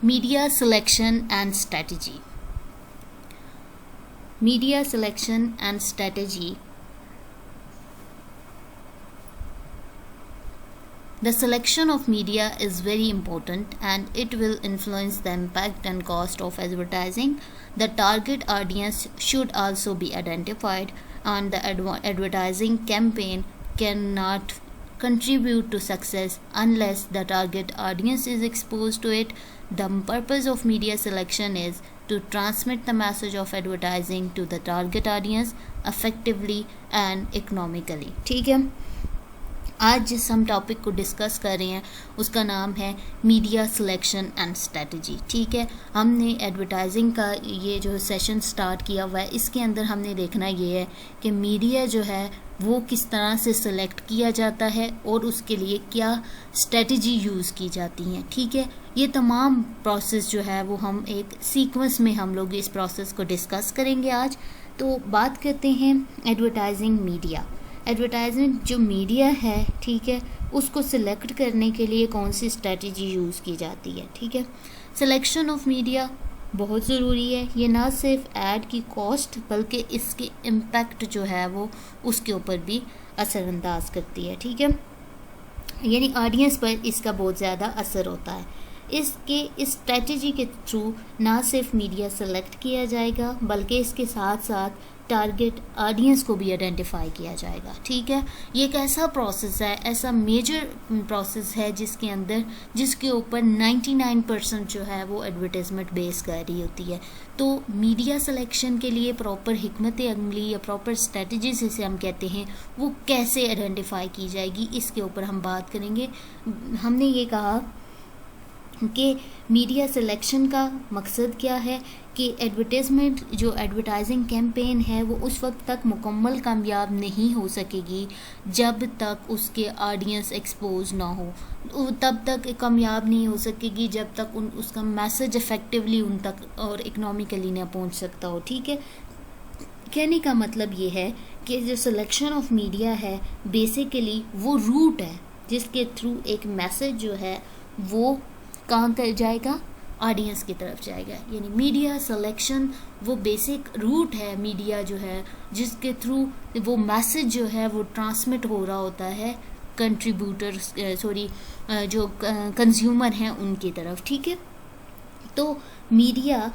Media selection and strategy. Media selection and strategy. The selection of media is very important and it will influence the impact and cost of advertising. The target audience should also be identified, and the advertising campaign cannot contribute to success unless the target audience is exposed to it. The purpose of media selection is to transmit the message of advertising to the target audience effectively and economically. ठीक है, आज जिस हम topic को discuss कर रहे हैं उसका नाम है मीडिया सिलेक्शन एंड स्ट्रेटजी. ठीक है, हमने एडवर्टाइजिंग का ये जो सेशन स्टार्ट किया हुआ है, इसके अंदर हमने देखना ये है कि मीडिया जो है वो किस तरह से सिलेक्ट किया जाता है और उसके लिए क्या स्ट्रेटजी यूज़ की जाती हैं. ठीक है, ये तमाम प्रोसेस जो है वो हम एक सीक्वेंस में हम लोग इस प्रोसेस को डिस्कस करेंगे आज. तो बात करते हैं एडवर्टाइजिंग मीडिया. एडवर्टाइजमेंट जो मीडिया है, ठीक है, उसको सिलेक्ट करने के लिए कौन सी स्ट्रेटजी यूज़ की जाती है. ठीक है, सिलेक्शन ऑफ मीडिया बहुत ज़रूरी है. ये ना सिर्फ ऐड की कॉस्ट बल्कि इसके इम्पैक्ट जो है वो उसके ऊपर भी असरअंदाज करती है. ठीक है, यानी ऑडियंस पर इसका बहुत ज़्यादा असर होता है. इस स्ट्रेटजी के थ्रू ना सिर्फ मीडिया सेलेक्ट किया जाएगा बल्कि इसके साथ साथ टारगेट ऑडियंस को भी आइडेंटिफाई किया जाएगा. ठीक है, ये एक ऐसा प्रोसेस है, ऐसा मेजर प्रोसेस है जिसके ऊपर 99% जो है वो एडवर्टाइजमेंट बेस कर रही होती है. तो मीडिया सिलेक्शन के लिए प्रॉपर हिकमत अमली या प्रॉपर स्ट्रेटजी जिसे हम कहते हैं वो कैसे आइडेंटिफाई की जाएगी, इसके ऊपर हम बात करेंगे. हमने ये कहा कि मीडिया सिलेक्शन का मकसद क्या है कि एडवर्टाइजमेंट जो एडवर्टाइजिंग कैंपेन है वो उस वक्त तक मुकम्मल कामयाब नहीं हो सकेगी जब तक उसके ऑडियंस एक्सपोज ना हो. तब तक कामयाब नहीं हो सकेगी जब तक उसका मैसेज इफ़ेक्टिवली उन तक और इकोनॉमिकली ना पहुंच सकता हो. ठीक है, कहने का मतलब ये है कि जो सिलेक्शन ऑफ मीडिया है बेसिकली वो रूट है जिसके थ्रू एक मैसेज जो है वो कहाँ कर जाएगा, ऑडियंस की तरफ जाएगा. यानी मीडिया सिलेक्शन वो बेसिक रूट है मीडिया जो है जिसके थ्रू वो मैसेज जो है वो ट्रांसमिट हो रहा होता है कंट्रीब्यूटर्स जो कंज्यूमर हैं उनकी तरफ. ठीक है, तो मीडिया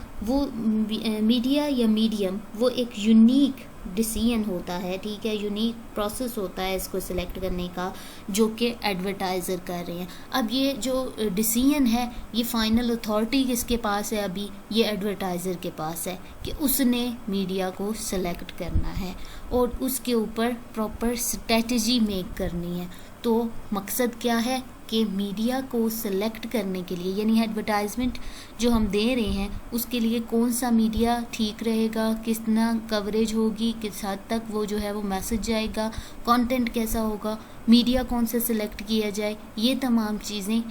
या मीडियम वो एक यूनिक डिसीजन होता है. ठीक है, यूनिक प्रोसेस होता है इसको सिलेक्ट करने का जो कि एडवर्टाइज़र कर रहे हैं. अब ये जो डिसीजन है ये फाइनल अथॉरिटी किसके पास है, अभी ये एडवर्टाइज़र के पास है कि उसने मीडिया को सिलेक्ट करना है और उसके ऊपर प्रॉपर स्ट्रेटजी मेक करनी है. तो मकसद क्या है कि मीडिया को सिलेक्ट करने के लिए यानी एडवर्टाइजमेंट जो हम दे रहे हैं उसके लिए कौन सा मीडिया ठीक रहेगा, कितना कवरेज होगी, किस हद तक वो जो है वो मैसेज जाएगा, कंटेंट कैसा होगा, मीडिया कौन सा सिलेक्ट किया जाए, ये तमाम चीज़ें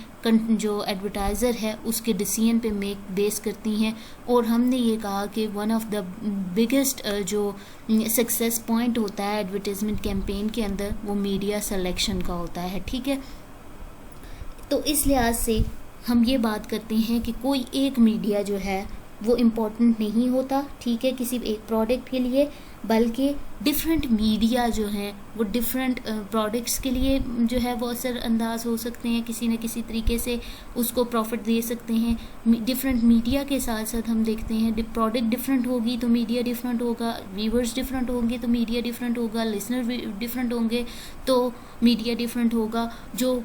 जो एडवर्टाइज़र है उसके डिसीजन पे बेस करती हैं. और हमने ये कहा कि वन ऑफ द बिगेस्ट जो सक्सेस पॉइंट होता है एडवर्टाइजमेंट कैंपेन के अंदर वो मीडिया सिलेक्शन का होता है. ठीक है, तो इस लिहाज से हम ये बात करते हैं कि कोई एक मीडिया जो है वो इम्पोर्टेंट नहीं होता. ठीक है, किसी एक प्रोडक्ट के लिए, बल्कि डिफरेंट मीडिया जो हैं वो डिफरेंट प्रोडक्ट्स के लिए जो है वो असर अंदाज हो सकते हैं, किसी न किसी तरीके से उसको प्रॉफिट दे सकते हैं. डिफरेंट मीडिया के साथ साथ हम देखते हैं प्रोडक्ट डिफरेंट होगी तो मीडिया डिफरेंट होगा, व्यूवर्स डिफरेंट होंगे तो मीडिया डिफरेंट होगा, लिसनर डिफरेंट होंगे तो मीडिया डिफरेंट होगा, जो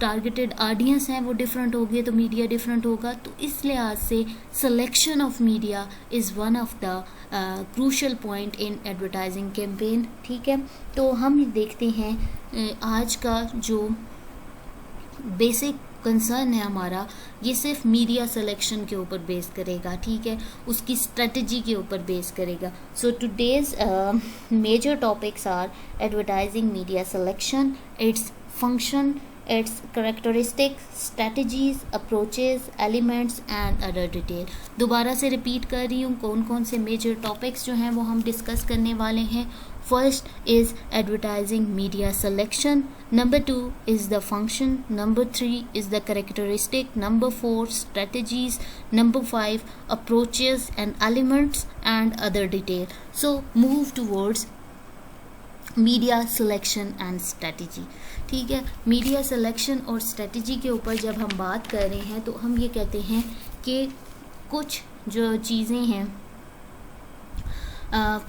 टारगेटेड ऑडियंस हैं वो डिफरेंट होंगे तो मीडिया डिफरेंट होगा. तो इस लिहाज से selection of media is one of the crucial point in advertising campaign. ठीक है, तो हम देखते हैं आज का जो बेसिक कंसर्न है हमारा ये सिर्फ मीडिया सिलेक्शन के ऊपर बेस करेगा. ठीक है, उसकी स्ट्रेटजी के ऊपर बेस करेगा. So today's major topics are advertising media selection, its function, its characteristics, strategies, approaches, elements and other detail. दोबारा से रिपीट कर रही हूँ कौन कौन से मेजर टॉपिक्स जो हैं वो हम डिस्कस करने वाले हैं. First is advertising media selection. Number 2 is the function. Number 3 is the characteristic. Number 4 strategies. Number 5 approaches and elements and other detail. So move towards media selection and strategy. ठीक है, media selection और strategy के ऊपर जब हम बात कर रहे हैं तो हम ये कहते हैं कि कुछ जो चीज़ें हैं,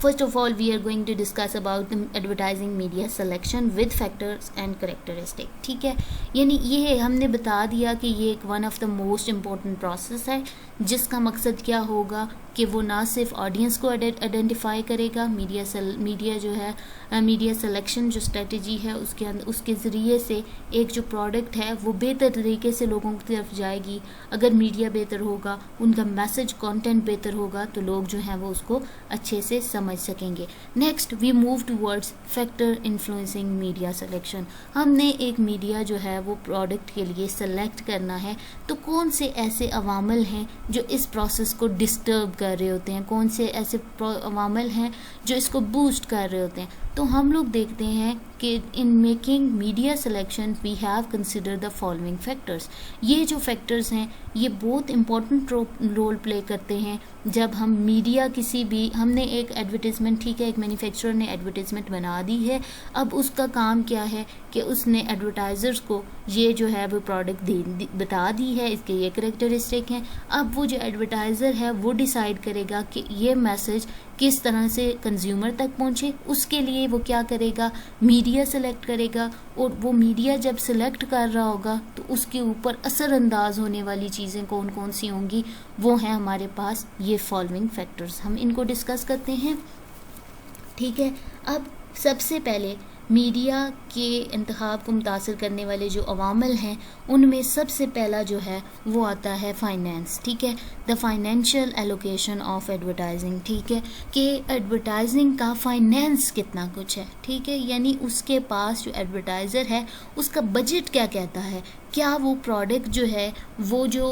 first of all we are going to discuss about the advertising media selection with factors and characteristic. ठीक है, यानी ये हमने बता दिया कि ये एक one of the most important process है जिसका मकसद क्या होगा कि वो ना सिर्फ ऑडियंस को आइडेंटिफाई करेगा, मीडिया जो है मीडिया सिलेक्शन जो स्ट्रेटजी है उसके अंदर उसके ज़रिए से एक जो प्रोडक्ट है वो बेहतर तरीके से लोगों की तरफ जाएगी. अगर मीडिया बेहतर होगा, उनका मैसेज कंटेंट बेहतर होगा तो लोग जो हैं वो उसको अच्छे से समझ सकेंगे. Next we move towards factor influencing media selection. हमने एक मीडिया जो है वो प्रोडक्ट के लिए सेलेक्ट करना है तो कौन से ऐसे अवामल हैं जो इस प्रोसेस को डिस्टर्ब कर रहे होते हैं, कौन से ऐसे अवामल हैं जो इसको बूस्ट कर रहे होते हैं. तो हम लोग देखते हैं कि in making media selection we have consider the following factors. ये जो फैक्टर्स हैं ये बहुत इंपॉर्टेंट रोल प्ले करते हैं जब हम मीडिया किसी भी, हमने एक एडवर्टीज़मेंट, ठीक है, एक मैन्युफैक्चरर ने एडवर्टीज़मेंट बना दी है. अब उसका काम क्या है कि उसने एडवर्टाइज़र्स को ये जो है वो प्रोडक्ट बता दी है, इसके ये करैक्टरिस्टिक हैं. अब वो जो एडवर्टाइज़र है वो डिसाइड करेगा कि ये मैसेज किस तरह से कंज्यूमर तक पहुंचे. उसके लिए वो क्या करेगा, मीडिया सेलेक्ट करेगा. और वो मीडिया जब सेलेक्ट कर रहा होगा तो उसके ऊपर असरअंदाज होने वाली चीज़ें कौन कौन सी होंगी, वो हैं हमारे पास ये फॉलोइंग फैक्टर्स. हम इनको डिस्कस करते हैं. ठीक है, अब सबसे पहले मीडिया के इंतखाब को मुतासर करने वाले जो अवामल हैं उनमें सबसे पहला जो है वो आता है फाइनेंस. ठीक है, the financial allocation of advertising. ठीक है, कि एडवर्टाइजिंग का फाइनेंस कितना कुछ है. ठीक है, यानी उसके पास जो एडवर्टाइज़र है उसका बजट क्या कहता है, क्या वो प्रोडक्ट जो है वो जो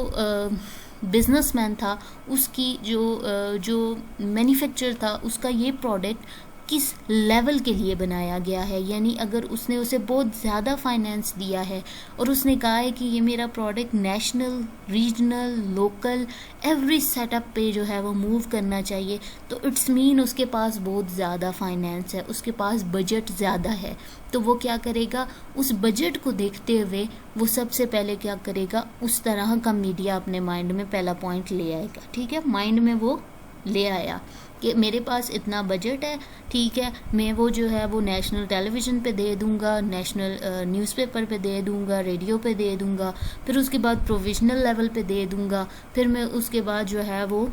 बिजनेसमैन था उसकी जो मैन्युफैक्चरर था उसका ये प्रोडक्ट किस लेवल के लिए बनाया गया है. यानी अगर उसने उसे बहुत ज़्यादा फाइनेंस दिया है और उसने कहा है कि ये मेरा product national, regional, local every setup पे जो है वो मूव करना चाहिए, तो इट्स मीन उसके पास बहुत ज़्यादा फाइनेंस है, उसके पास बजट ज़्यादा है. तो वो क्या करेगा, उस बजट को देखते हुए वो सबसे पहले क्या करेगा, उस तरह का मीडिया अपने माइंड में पहला पॉइंट ले आएगा. ठीक है, माइंड में वो ले आया कि मेरे पास इतना बजट है. ठीक है, मैं वो जो है वो नेशनल टेलीविज़न पे दे दूंगा, नेशनल न्यूज़पेपर पे दे दूंगा, रेडियो पे दे दूंगा, फिर उसके बाद प्रोविजनल लेवल पे दे दूंगा, फिर मैं उसके बाद जो है वो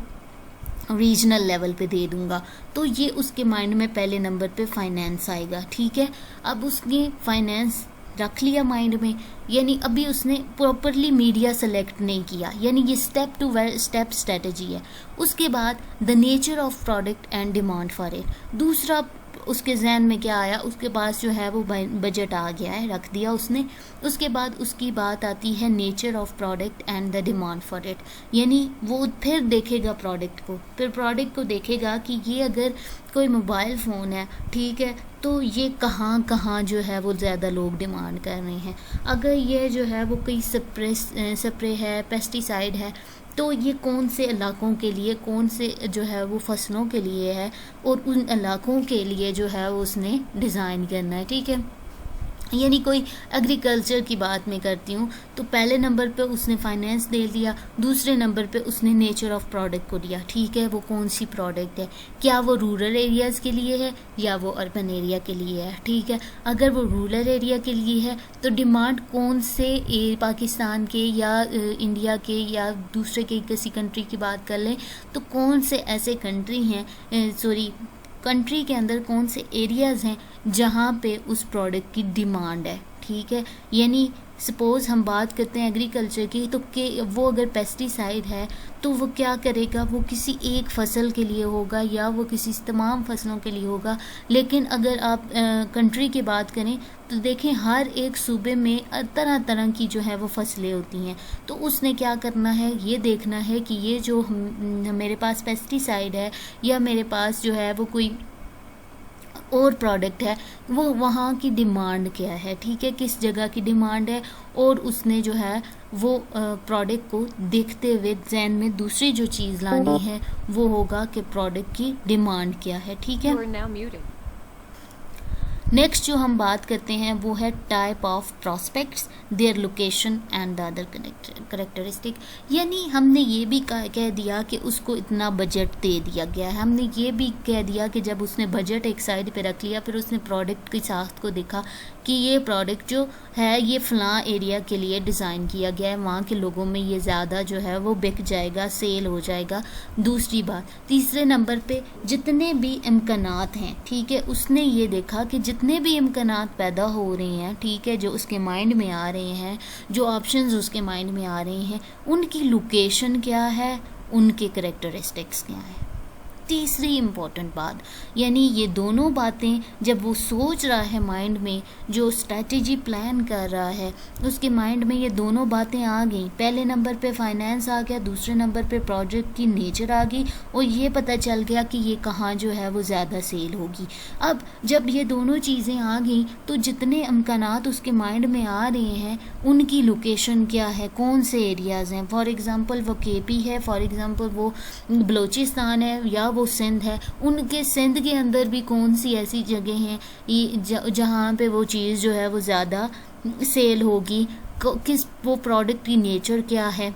रीजनल लेवल पे दे दूंगा. तो ये उसके माइंड में पहले नंबर पे फाइनेंस आएगा. ठीक है, अब उसने फाइनेंस रख लिया माइंड में, यानी अभी उसने प्रॉपरली मीडिया सेलेक्ट नहीं किया, यानी ये स्टेप टू स्टेप स्ट्रेटजी है. उसके बाद the nature of product and demand for it. दूसरा उसके जहन में क्या आया, उसके पास जो है वो बजट आ गया है, रख दिया उसने. उसके बाद उसकी बात आती है nature of product and the demand for it. यानी वो फिर देखेगा प्रोडक्ट को, फिर प्रोडक्ट को देखेगा कि ये अगर कोई मोबाइल फ़ोन है, ठीक है, तो ये कहाँ कहाँ जो है वो ज़्यादा लोग डिमांड कर रहे हैं. अगर ये जो है वो कोई स्प्रे है, पेस्टिसाइड है, तो ये कौन से इलाकों के लिए, कौन से जो है वो फसलों के लिए है और उन इलाकों के लिए जो है वो उसने डिज़ाइन करना है. ठीक है, यानी कोई एग्रीकल्चर की बात मैं करती हूँ तो पहले नंबर पे उसने फाइनेंस दे दिया, दूसरे नंबर पे उसने नेचर ऑफ प्रोडक्ट को दिया. ठीक है, वो कौन सी प्रोडक्ट है, क्या वो रूरल एरियाज़ के लिए है या वो अर्बन एरिया के लिए है. ठीक है, अगर वो रूरल एरिया के लिए है तो डिमांड कौन से पाकिस्तान के या इंडिया के या दूसरे के किसी कंट्री की बात कर लें तो कौन से ऐसे कंट्री हैं, कंट्री के अंदर कौन से एरियाज़ हैं जहाँ पे उस प्रोडक्ट की डिमांड है. ठीक है, यानी सपोज़ हम बात करते हैं एग्रीकल्चर की, तो कि वो अगर पेस्टिसाइड है तो वो क्या करेगा, वो किसी एक फसल के लिए होगा या वो किसी तमाम फसलों के लिए होगा। लेकिन अगर आप कंट्री की बात करें तो देखें हर एक सूबे में तरह तरह की जो है वो फसलें होती हैं। तो उसने क्या करना है, ये देखना है कि ये जो मेरे पास पेस्टिसाइड है या मेरे पास जो है वो कोई और प्रोडक्ट है, वो वहाँ की डिमांड क्या है, ठीक है, किस जगह की डिमांड है, और उसने जो है वो प्रोडक्ट को देखते हुए जहन में दूसरी जो चीज़ लानी है वो होगा कि प्रोडक्ट की डिमांड क्या है, ठीक है। नेक्स्ट जो हम बात करते हैं वो है type of prospects, their location and the other characteristic. यानी हमने ये भी कह दिया कि उसको इतना बजट दे दिया गया है, हमने ये भी कह दिया कि जब उसने बजट एक साइड पे रख लिया, फिर उसने प्रोडक्ट की साख्त को देखा कि ये प्रोडक्ट जो है ये फ़लाँ एरिया के लिए डिज़ाइन किया गया है, वहाँ के लोगों में ये ज़्यादा जो है वो बिक जाएगा, सेल हो जाएगा। दूसरी बात, तीसरे नंबर पे जितने भी इम्कानात हैं, ठीक है, उसने ये देखा कि जितने भी इम्कानात पैदा हो रहे हैं, ठीक है, जो उसके माइंड में आ रहे हैं, जो ऑप्शंस उसके माइंड में आ रहे हैं, उनकी लोकेशन क्या है, उनके करेक्टरिस्टिक्स क्या हैं। तीसरी इम्पॉर्टेंट बात, यानी ये दोनों बातें जब वो सोच रहा है माइंड में, जो स्ट्रेटजी प्लान कर रहा है उसके माइंड में ये दोनों बातें आ गई। पहले नंबर पे फाइनेंस आ गया, दूसरे नंबर पे प्रोजेक्ट की नेचर आ गई, और ये पता चल गया कि ये कहाँ जो है वो ज़्यादा सेल होगी। अब जब ये दोनों चीज़ें आ गई तो जितने इम्कानात उसके माइंड में आ रहे हैं उनकी लोकेशन क्या है, कौन से एरियाज़ हैं। फॉर एग्ज़ाम्पल वो केपी है, फॉर एग्ज़ाम्पल वो बलूचिस्तान है, या वो सिंध है, उनके सिंध के अंदर भी कौन सी ऐसी जगह हैं जहाँ पे वो चीज़ जो है वो ज़्यादा सेल होगी, किस वो प्रोडक्ट की नेचर क्या है,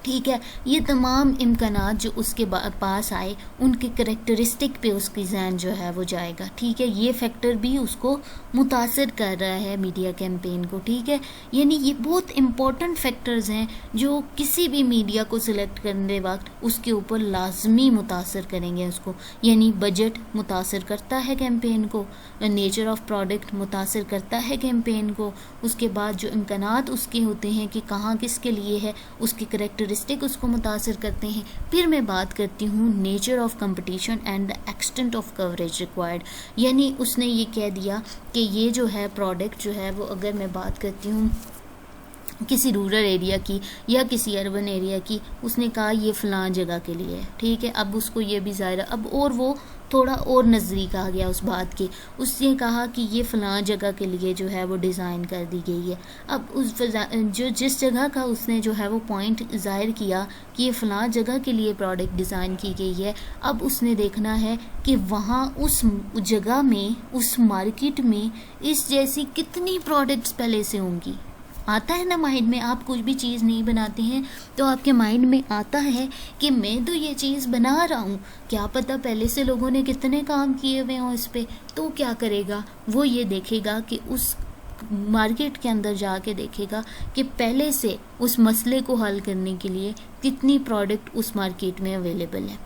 ठीक है। ये तमाम इम्कानात जो उसके पास आए उनके करेक्टरिस्टिक पे उसकी जहन जो है वो जाएगा, ठीक है। ये फैक्टर भी उसको मुतासर कर रहा है मीडिया कैंपेन को, ठीक है। यानी ये बहुत इम्पोर्टेंट फैक्टर्स हैं जो किसी भी मीडिया को सिलेक्ट करने वक्त उसके ऊपर लाजमी मुतासर करेंगे उसको। यानी बजट मुतासर करता है कैंपेन को, नेचर ऑफ प्रोडक्ट मुतासर करता है कैंपेन को, उसके बाद जो इम्कानात उसके होते हैं कि कहाँ किसके लिए है, उसके करेक्टरिस्टिक उसको मुतासर करते हैं। फिर मैं बात करती हूँ nature of competition and the extent of coverage required. यानी उसने ये कह दिया कि ये जो है प्रोडक्ट जो है वो, अगर मैं बात करती हूँ किसी रूरल एरिया की या किसी अर्बन एरिया की, उसने कहा ये फ़लाँ जगह के लिए है, ठीक है। अब उसको ये भी ज़ाहिर, अब और वो थोड़ा और नज़दीक आ गया उस बात के, उसने कहा कि ये फ़लाँ जगह के लिए जो है वो डिज़ाइन कर दी गई है। अब उस जो जिस जगह का उसने जो है वो पॉइंट ज़ाहिर किया कि ये फ़लाँ जगह के लिए प्रोडक्ट डिज़ाइन की गई है, अब उसने देखना है कि वहाँ उस जगह में, उस मार्केट में इस जैसी कितनी प्रोडक्ट्स पहले से होंगी। आता है ना माइंड में, आप कुछ भी चीज़ नहीं बनाते हैं तो आपके माइंड में आता है कि मैं तो ये चीज़ बना रहा हूँ, क्या पता पहले से लोगों ने कितने काम किए हुए हों इस पे। तो क्या करेगा वो, ये देखेगा कि उस मार्केट के अंदर जाके देखेगा कि पहले से उस मसले को हल करने के लिए कितनी प्रोडक्ट उस मार्केट में अवेलेबल है।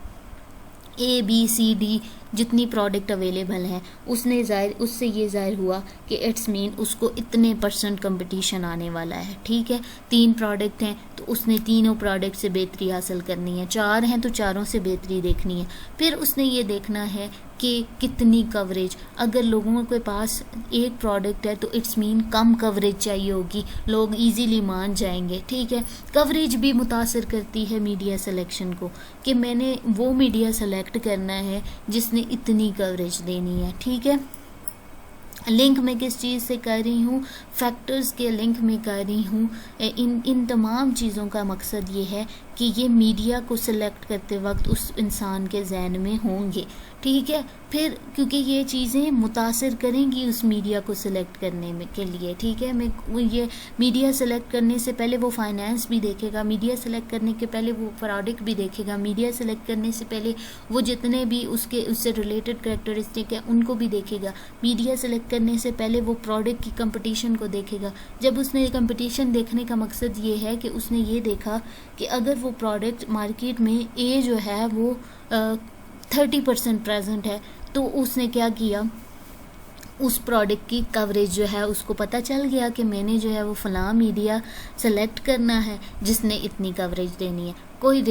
ABCD जितनी प्रोडक्ट अवेलेबल हैं, उससे ये ज़ाहिर हुआ कि इट्स मीन उसको इतने % कंपटीशन आने वाला है, ठीक है। 3 प्रोडक्ट हैं तो उसने तीनों प्रोडक्ट से बेहतरी हासिल करनी है, 4 हैं तो चारों से बेहतरी देखनी है। फिर उसने ये देखना है कि कितनी कवरेज, अगर लोगों के पास एक प्रोडक्ट है तो इट्स मीन कम कवरेज चाहिए होगी, लोग इजीली मान जाएंगे, ठीक है। कवरेज भी मुतासर करती है मीडिया सिलेक्शन को, कि मैंने वो मीडिया सेलेक्ट करना है जिसने इतनी कवरेज देनी है, ठीक है। लिंक मैं किस चीज़ से कर रही हूँ, फैक्टर्स के लिंक में कर रही हूँ। इन तमाम चीज़ों का मकसद ये है कि ये मीडिया को सिलेक्ट करते वक्त उस इंसान के जहन में होंगे, ठीक है। फिर क्योंकि ये चीज़ें मुतासर करेंगी उस मीडिया को सिलेक्ट करने में के लिए, ठीक है। मैं ये मीडिया सेलेक्ट करने से पहले वो फाइनेंस भी देखेगा, मीडिया सेलेक्ट करने के पहले वो प्रोडक्ट भी देखेगा, मीडिया सेलेक्ट करने से पहले वो जितने भी उससे रिलेटेड कैरेक्टरिस्टिक है उनको भी देखेगा, मीडिया सेलेक्ट करने से पहले वो प्रोडक्ट की कंपटीशन को देखेगा। जब उसने कंपटीशन देखने का मकसद ये है कि उसने ये देखा कि अगर वो प्रोडक्ट मार्केट में ए जो है वो 30% प्रेजेंट है, तो उसने क्या किया उस प्रोडक्ट की कवरेज जो है उसको पता चल गया कि मैंने जो है वो फ़लाँ मीडिया सेलेक्ट करना है जिसने इतनी कवरेज देनी है। कोई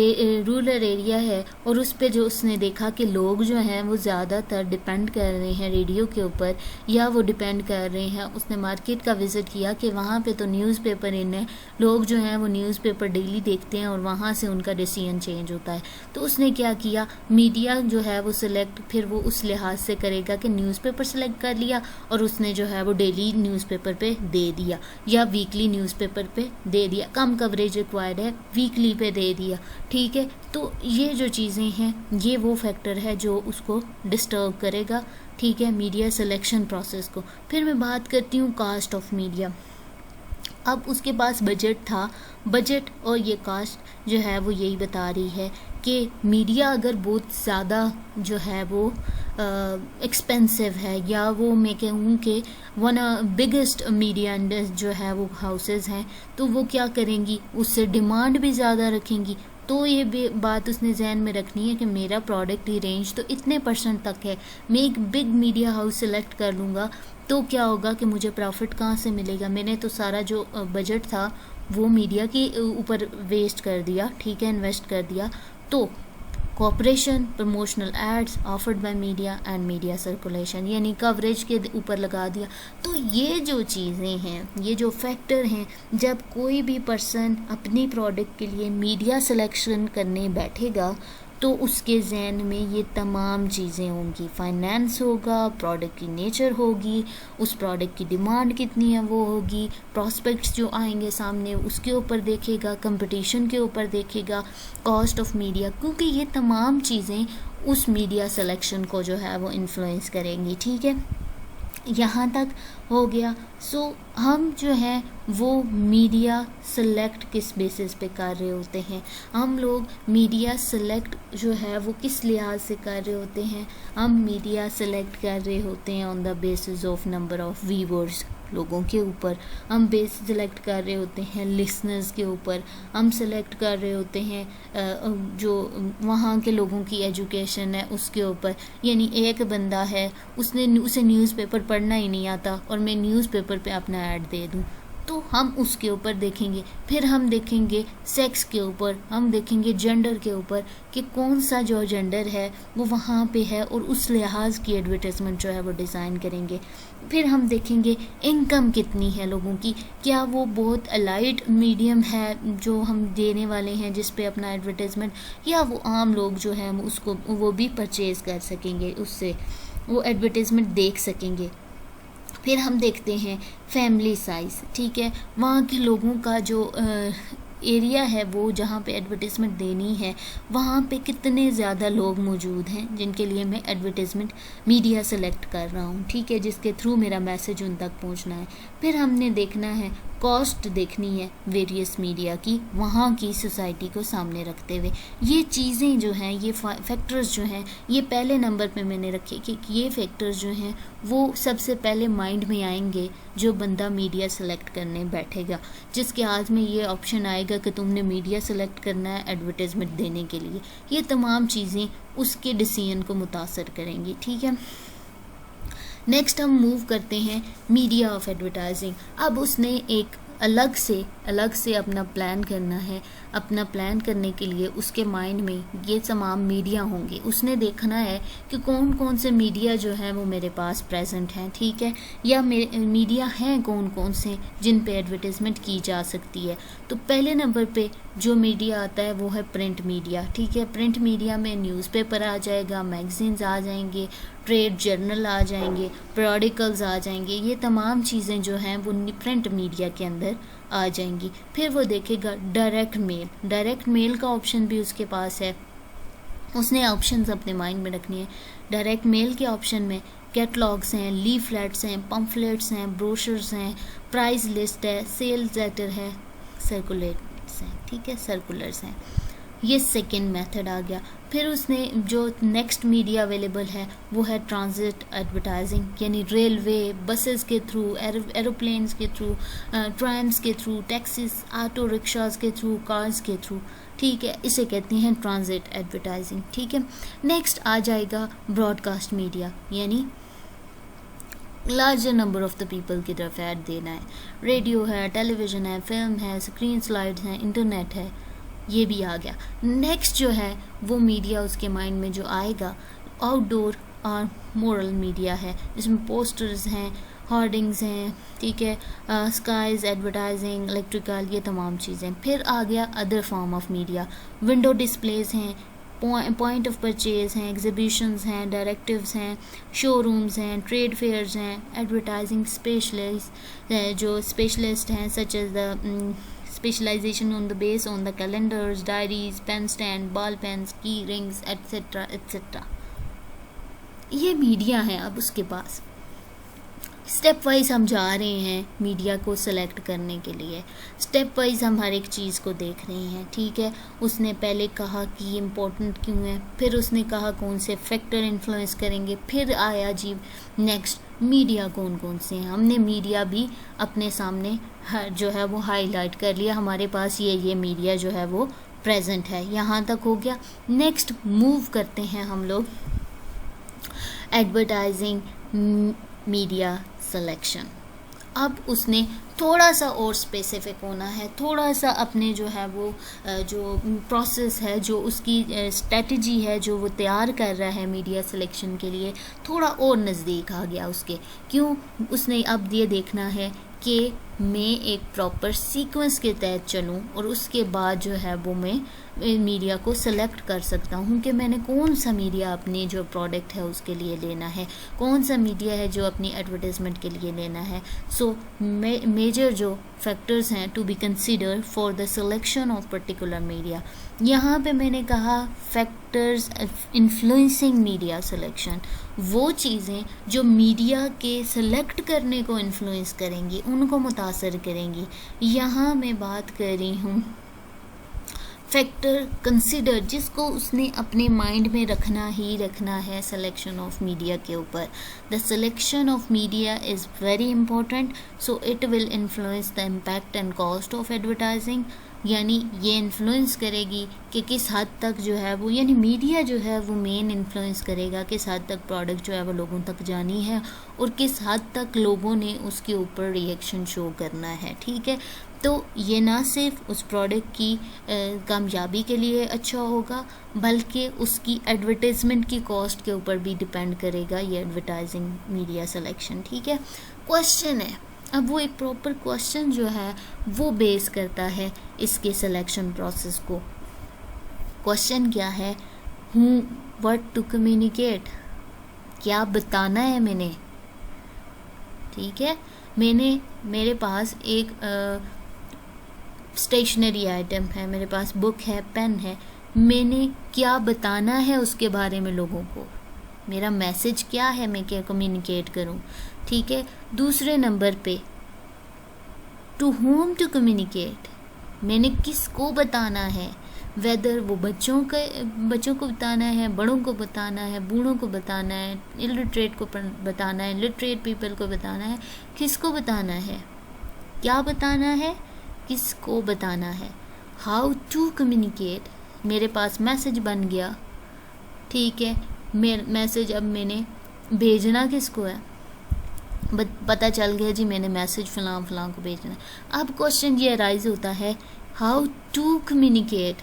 रूरल एरिया है और उस पे जो उसने देखा कि लोग जो हैं वो ज़्यादातर डिपेंड कर रहे हैं रेडियो के ऊपर, या वो डिपेंड कर रहे हैं, उसने मार्केट का विज़िट किया कि वहाँ पे तो न्यूज़पेपर इन है, लोग जो हैं वो न्यूज़पेपर डेली देखते हैं और वहाँ से उनका डिसीजन चेंज होता है। तो उसने क्या किया, मीडिया जो है वो सिलेक्ट फिर वो उस लिहाज से करेगा कि न्यूज़पेपर सेलेक्ट कर लिया और उसने जो है वो डेली न्यूज़पेपर पे दे दिया या वीकली न्यूज़पेपर पे दे दिया, कम कवरेज रिक्वायर्ड है वीकली पे दे दिया। ठीक है, तो ये जो चीज़ें हैं ये वो फैक्टर है जो उसको डिस्टर्ब करेगा, ठीक है, मीडिया सिलेक्शन प्रोसेस को। फिर मैं बात करती हूँ कास्ट ऑफ मीडिया। अब उसके पास बजट था, बजट और ये कास्ट जो है वो यही बता रही है कि मीडिया अगर बहुत ज़्यादा जो है वो एक्सपेंसिव है, या वो मैं कहूँ कि वन बिगेस्ट मीडिया जो है वो हाउसेस हैं, तो वो क्या करेंगी, उससे डिमांड भी ज़्यादा रखेंगी। तो ये बात उसने जहन में रखनी है कि मेरा प्रोडक्ट की रेंज तो इतने % तक है, मैं एक बिग मीडिया हाउस सेलेक्ट कर लूँगा तो क्या होगा कि मुझे प्रॉफिट कहाँ से मिलेगा, मैंने तो सारा जो बजट था वो मीडिया के ऊपर वेस्ट कर दिया, ठीक है, इन्वेस्ट कर दिया। तो cooperation, promotional aids offered by media and media circulation, यानी कवरेज के ऊपर लगा दिया। तो ये जो चीज़ें हैं, ये जो फैक्टर हैं, जब कोई भी पर्सन अपनी प्रोडक्ट के लिए मीडिया सिलेक्शन करने बैठेगा तो उसके जहन में ये तमाम चीज़ें होंगी, फाइनेंस होगा, प्रोडक्ट की नेचर होगी, उस प्रोडक्ट की डिमांड कितनी है वो होगी, प्रॉस्पेक्ट्स जो आएंगे सामने उसके ऊपर देखेगा, कंपटीशन के ऊपर देखेगा, कॉस्ट ऑफ मीडिया, क्योंकि ये तमाम चीज़ें उस मीडिया सिलेक्शन को जो है वो इन्फ्लुएंस करेंगी। ठीक है, यहाँ तक हो गया। सो हम जो है वो मीडिया सेलेक्ट किस बेसिस पे कर रहे होते हैं, हम लोग मीडिया सेलेक्ट जो है वो किस लिहाज से कर रहे होते हैं, हम मीडिया सेलेक्ट कर रहे होते हैं on the basis of number of viewers, लोगों के ऊपर हम बेस सेलेक्ट कर रहे होते हैं, लिसनर्स के ऊपर हम सेलेक्ट कर रहे होते हैं, जो वहाँ के लोगों की एजुकेशन है उसके ऊपर। यानी एक बंदा है उसे न्यूज़पेपर पढ़ना ही नहीं आता और मैं न्यूज़पेपर पे अपना ऐड दे दूँ, तो हम उसके ऊपर देखेंगे। फिर हम देखेंगे सेक्स के ऊपर, हम देखेंगे जेंडर के ऊपर कि कौन सा जो जेंडर है वो वहाँ पे है और उस लिहाज की एडवर्टाइजमेंट जो है वो डिज़ाइन करेंगे। फिर हम देखेंगे इनकम कितनी है लोगों की, क्या वो बहुत अलाइट मीडियम है जो हम देने वाले हैं जिस पे अपना एडवर्टाइजमेंट, या वो आम लोग जो हैं उसको वो भी परचेज़ कर सकेंगे, उससे वो एडवर्टाइजमेंट देख सकेंगे। फिर हम देखते हैं फैमिली साइज़, ठीक है, वहाँ के लोगों का जो एरिया है वो जहाँ पे एडवर्टाइजमेंट देनी है वहाँ पे कितने ज़्यादा लोग मौजूद हैं जिनके लिए मैं एडवर्टाइजमेंट मीडिया सेलेक्ट कर रहा हूँ, ठीक है, जिसके थ्रू मेरा मैसेज उन तक पहुँचना है। फिर हमने देखना है कॉस्ट देखनी है वेरियस मीडिया की, वहाँ की सोसाइटी को सामने रखते हुए। ये चीज़ें जो हैं, ये फैक्टर्स जो हैं, ये पहले नंबर पे मैंने रखे कि ये फैक्टर्स जो हैं वो सबसे पहले माइंड में आएंगे जो बंदा मीडिया सेलेक्ट करने बैठेगा, जिसके हाथ में ये ऑप्शन आएगा कि तुमने मीडिया सेलेक्ट करना है एडवर्टाइजमेंट देने के लिए। ये तमाम चीज़ें उसके डिसीजन को मुतासर करेंगी, ठीक है। नेक्स्ट हम मूव करते हैं मीडिया ऑफ एडवर्टाइजिंग। अब उसने एक अलग से अपना प्लान करना है। अपना प्लान करने के लिए उसके माइंड में ये तमाम मीडिया होंगे, उसने देखना है कि कौन कौन से मीडिया जो है वो मेरे पास प्रेजेंट हैं, ठीक है, या मीडिया हैं कौन कौन से जिन पे एडवर्टाइजमेंट की जा सकती है। तो पहले नंबर पे जो मीडिया आता है वो है प्रिंट मीडिया, ठीक है। प्रिंट मीडिया में न्यूज़पेपर आ जाएगा, मैगजीन्स आ जाएंगे, ट्रेड जर्नल आ जाएंगे, पीरियडिकल्स आ जाएंगे, ये तमाम चीज़ें जो हैं वो प्रिंट मीडिया के अंदर आ जाएंगी। फिर वो देखेगा डायरेक्ट मेल का ऑप्शन भी उसके पास है, उसने ऑप्शंस अपने माइंड में रखनी है। डायरेक्ट मेल के ऑप्शन में कैटलॉग्स हैं, लीफलेट्स हैं, पम्फलेट्स हैं, ब्रोशर्स हैं, प्राइस लिस्ट है, सेल्स लेटर है, सर्कुलेट्स हैं, ठीक है, सर्कुलर्स हैं। ये सेकेंड मेथड आ गया। फिर उसने जो नेक्स्ट मीडिया अवेलेबल है वो है ट्रांजिट एडवर्टाइजिंग, यानी रेलवे, बसेस के थ्रू, एरोप्लेन्स के थ्रू, ट्राम्स के थ्रू, टैक्सीज, ऑटो रिक्शाज के थ्रू, कार्स के थ्रू, ठीक है, इसे कहते हैं ट्रांजिट एडवर्टाइजिंग, ठीक है। नेक्स्ट आ जाएगा ब्रॉडकास्ट मीडिया, यानी larger number of the people की तरफ ऐड देना है। रेडियो है, टेलीविज़न है, फिल्म है, स्क्रीन स्लाइड्स हैं, इंटरनेट है, ये भी आ गया। नेक्स्ट जो है वो मीडिया उसके माइंड में जो आएगा आउटडोर और मोरल मीडिया है, जिसमें पोस्टर्स हैं, होर्डिंग्स हैं, ठीक है, स्काइज, एडवर्टाइजिंग, इलेक्ट्रिकल, ये तमाम चीज़ें। फिर आ गया other form of media, window displays हैं, पॉइंट ऑफ परचेज हैं, एग्जीबिशंस हैं, डायरेक्टिव्स हैं, शोरूम्स हैं, ट्रेड फेयर्स हैं, एडवर्टाइजिंग स्पेशलिस्ट जो स्पेशलिस्ट हैं such as the specialization on the base on the calendars, diaries, pen stand, ball pens, key rings, etc etc। ये media है। अब उसके पास स्टेप वाइज हम जा रहे हैं मीडिया को सेलेक्ट करने के लिए, स्टेप वाइज हम हर एक चीज़ को देख रहे हैं, ठीक है। उसने पहले कहा कि ये इम्पोर्टेंट क्यों है, फिर उसने कहा कौन से फैक्टर इन्फ्लुएंस करेंगे, फिर आया जी नेक्स्ट मीडिया कौन कौन से हैं। हमने मीडिया भी अपने सामने जो है वो हाईलाइट कर लिया, हमारे पास ये मीडिया जो है वो प्रेजेंट है, यहाँ तक हो गया। नेक्स्ट मूव करते हैं हम लोग एडवर्टाइजिंग मीडिया सिलेक्शन। अब उसने थोड़ा सा और स्पेसिफिक होना है, थोड़ा सा अपने जो है वो जो प्रोसेस है, जो उसकी स्ट्रेटजी है जो वो तैयार कर रहा है मीडिया सिलेक्शन के लिए, थोड़ा और नज़दीक आ गया उसके। क्यों? उसने अब ये देखना है कि मैं एक प्रॉपर सीक्वेंस के तहत चलूं और उसके बाद जो है वो मैं मीडिया को सिलेक्ट कर सकता हूं कि मैंने कौन सा मीडिया अपनी जो प्रोडक्ट है उसके लिए लेना है, कौन सा मीडिया है जो अपनी एडवर्टाइजमेंट के लिए लेना है। सो मेजर जो फैक्टर्स हैं to be consider for the selection of particular media. यहाँ पे मैंने कहा फैक्टर्स इन्फ्लुएंसिंग मीडिया सिलेक्शन, वो चीज़ें जो मीडिया के सिलेक्ट करने को इन्फ्लुएंस करेंगी, उनको मुतासर करेंगी। यहाँ मैं बात कर रही हूँ फैक्टर कंसिडर, जिसको उसने अपने माइंड में रखना ही रखना है सिलेक्शन ऑफ मीडिया के ऊपर। The selection of media is very important, so it will influence the impact and cost of advertising. यानी ये इन्फ्लुएंस करेगी कि किस हद तक जो है वो, यानी मीडिया जो है वो मेन इन्फ्लुएंस करेगा किस हद तक प्रोडक्ट जो है वो लोगों तक जानी है और किस हद तक लोगों ने उसके ऊपर रिएक्शन शो करना है, ठीक है। तो ये ना सिर्फ उस प्रोडक्ट की कामयाबी के लिए अच्छा होगा, बल्कि उसकी एडवर्टाइजमेंट की कॉस्ट के ऊपर भी डिपेंड करेगा ये एडवर्टाइजिंग मीडिया सिलेक्शन, ठीक है। क्वेश्चन है, अब वो एक प्रॉपर क्वेश्चन जो है वो बेस करता है इसके सिलेक्शन प्रोसेस को। क्वेश्चन क्या है? व्हाट टू कम्युनिकेट, क्या बताना है मैंने, ठीक है। मेरे पास एक स्टेशनरी आइटम है, मेरे पास बुक है, पेन है, मैंने क्या बताना है उसके बारे में लोगों को, मेरा मैसेज क्या है, मैं क्या कम्युनिकेट करूं, ठीक है। दूसरे नंबर पे टू होम टू कम्युनिकेट, मैंने किसको बताना है, वेदर वो बच्चों को बताना है, बड़ों को बताना है, बूढ़ों को बताना है, इलिटरेट को बताना है, लिटरेट पीपल को बताना है, किसको बताना है, क्या बताना है, किसको बताना है। हाउ टू कम्युनिकेट, मेरे पास मैसेज बन गया, ठीक है। मैसेज अब मैंने भेजना किसको है, पता चल गया जी मैंने मैसेज फलां को भेजना है। अब क्वेश्चन ये अराइज होता है, how to communicate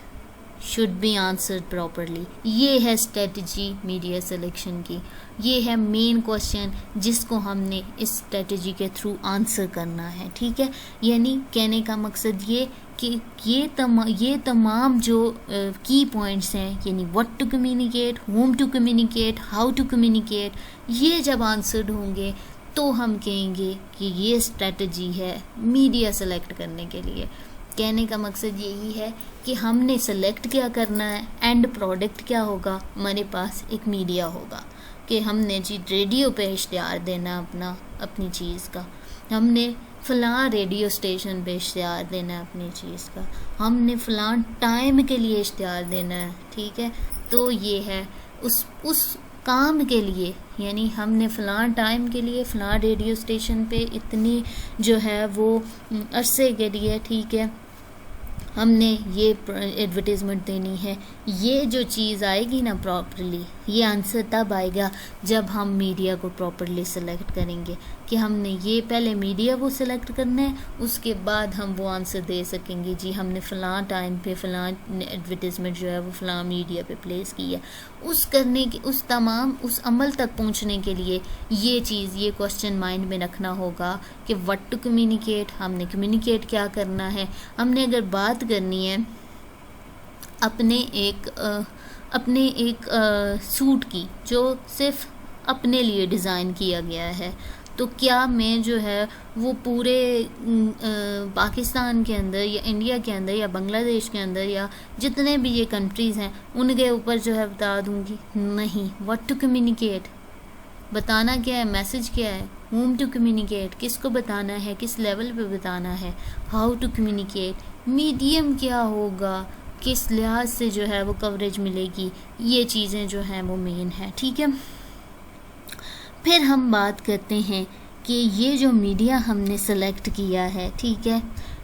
should be answered properly. ये है स्ट्रेटजी मीडिया सिलेक्शन की, ये है मेन क्वेश्चन जिसको हमने इस स्ट्रेटजी के थ्रू आंसर करना है, ठीक है। यानी कहने का मकसद ये कि ये तमाम जो की पॉइंट्स हैं, यानी what to communicate, whom to communicate, how to communicate, ये जब आंसर्ड होंगे तो हम कहेंगे कि ये स्ट्रेटजी है मीडिया सेलेक्ट करने के लिए। कहने का मकसद यही है कि हमने सेलेक्ट क्या करना है, एंड प्रोडक्ट क्या होगा, हमारे पास एक मीडिया होगा कि हमने जी रेडियो पे इश्तिहार देना अपनी चीज़ का, हमने फ़लाँ रेडियो स्टेशन पे इश्तिहार देना है अपनी चीज़ का, हमने फ़लाँ टाइम के लिए इश्तिहार देना है, ठीक है। तो ये है उस काम के लिए, यानी हमने फ़लाँ टाइम के लिए फ़लाँ रेडियो स्टेशन पे इतनी जो है वो अरसे के लिए, ठीक है, हमने ये एडवर्टीज़मेंट देनी है। ये जो चीज़ आएगी ना प्रॉपरली, ये आंसर तब आएगा जब हम मीडिया को प्रॉपरली सेलेक्ट करेंगे, कि हमने ये पहले मीडिया को सेलेक्ट करना है, उसके बाद हम वो आंसर दे सकेंगे जी हमने फ़लाँ टाइम पे फ़लाँ एडवर्टीज़मेंट जो है वो फ़लाँ मीडिया पे प्लेस की है। उस करने की उस अमल तक पहुंचने के लिए ये क्वेश्चन माइंड में रखना होगा कि व्हाट टू कम्युनिकेट, हमने कम्युनिकेट क्या करना है। हमने अगर बात करनी है अपने एक सूट की जो सिर्फ अपने लिए डिज़ाइन किया गया है, तो क्या मैं जो है वो पूरे पाकिस्तान के अंदर या इंडिया के अंदर या बांग्लादेश के अंदर या जितने भी ये कंट्रीज़ हैं उनके ऊपर जो है बता दूंगी? नहीं। व्हाट टू कम्युनिकेट, बताना क्या है, मैसेज क्या है, whom टू कम्युनिकेट, किसको बताना है, किस लेवल पे बताना है, हाउ टू कम्युनिकेट, मीडियम क्या होगा, किस लिहाज से जो है वो कवरेज मिलेगी, ये चीज़ें जो हैं वो मेन है। ठीक है, फिर हम बात करते हैं कि ये जो मीडिया हमने सेलेक्ट किया है, ठीक है,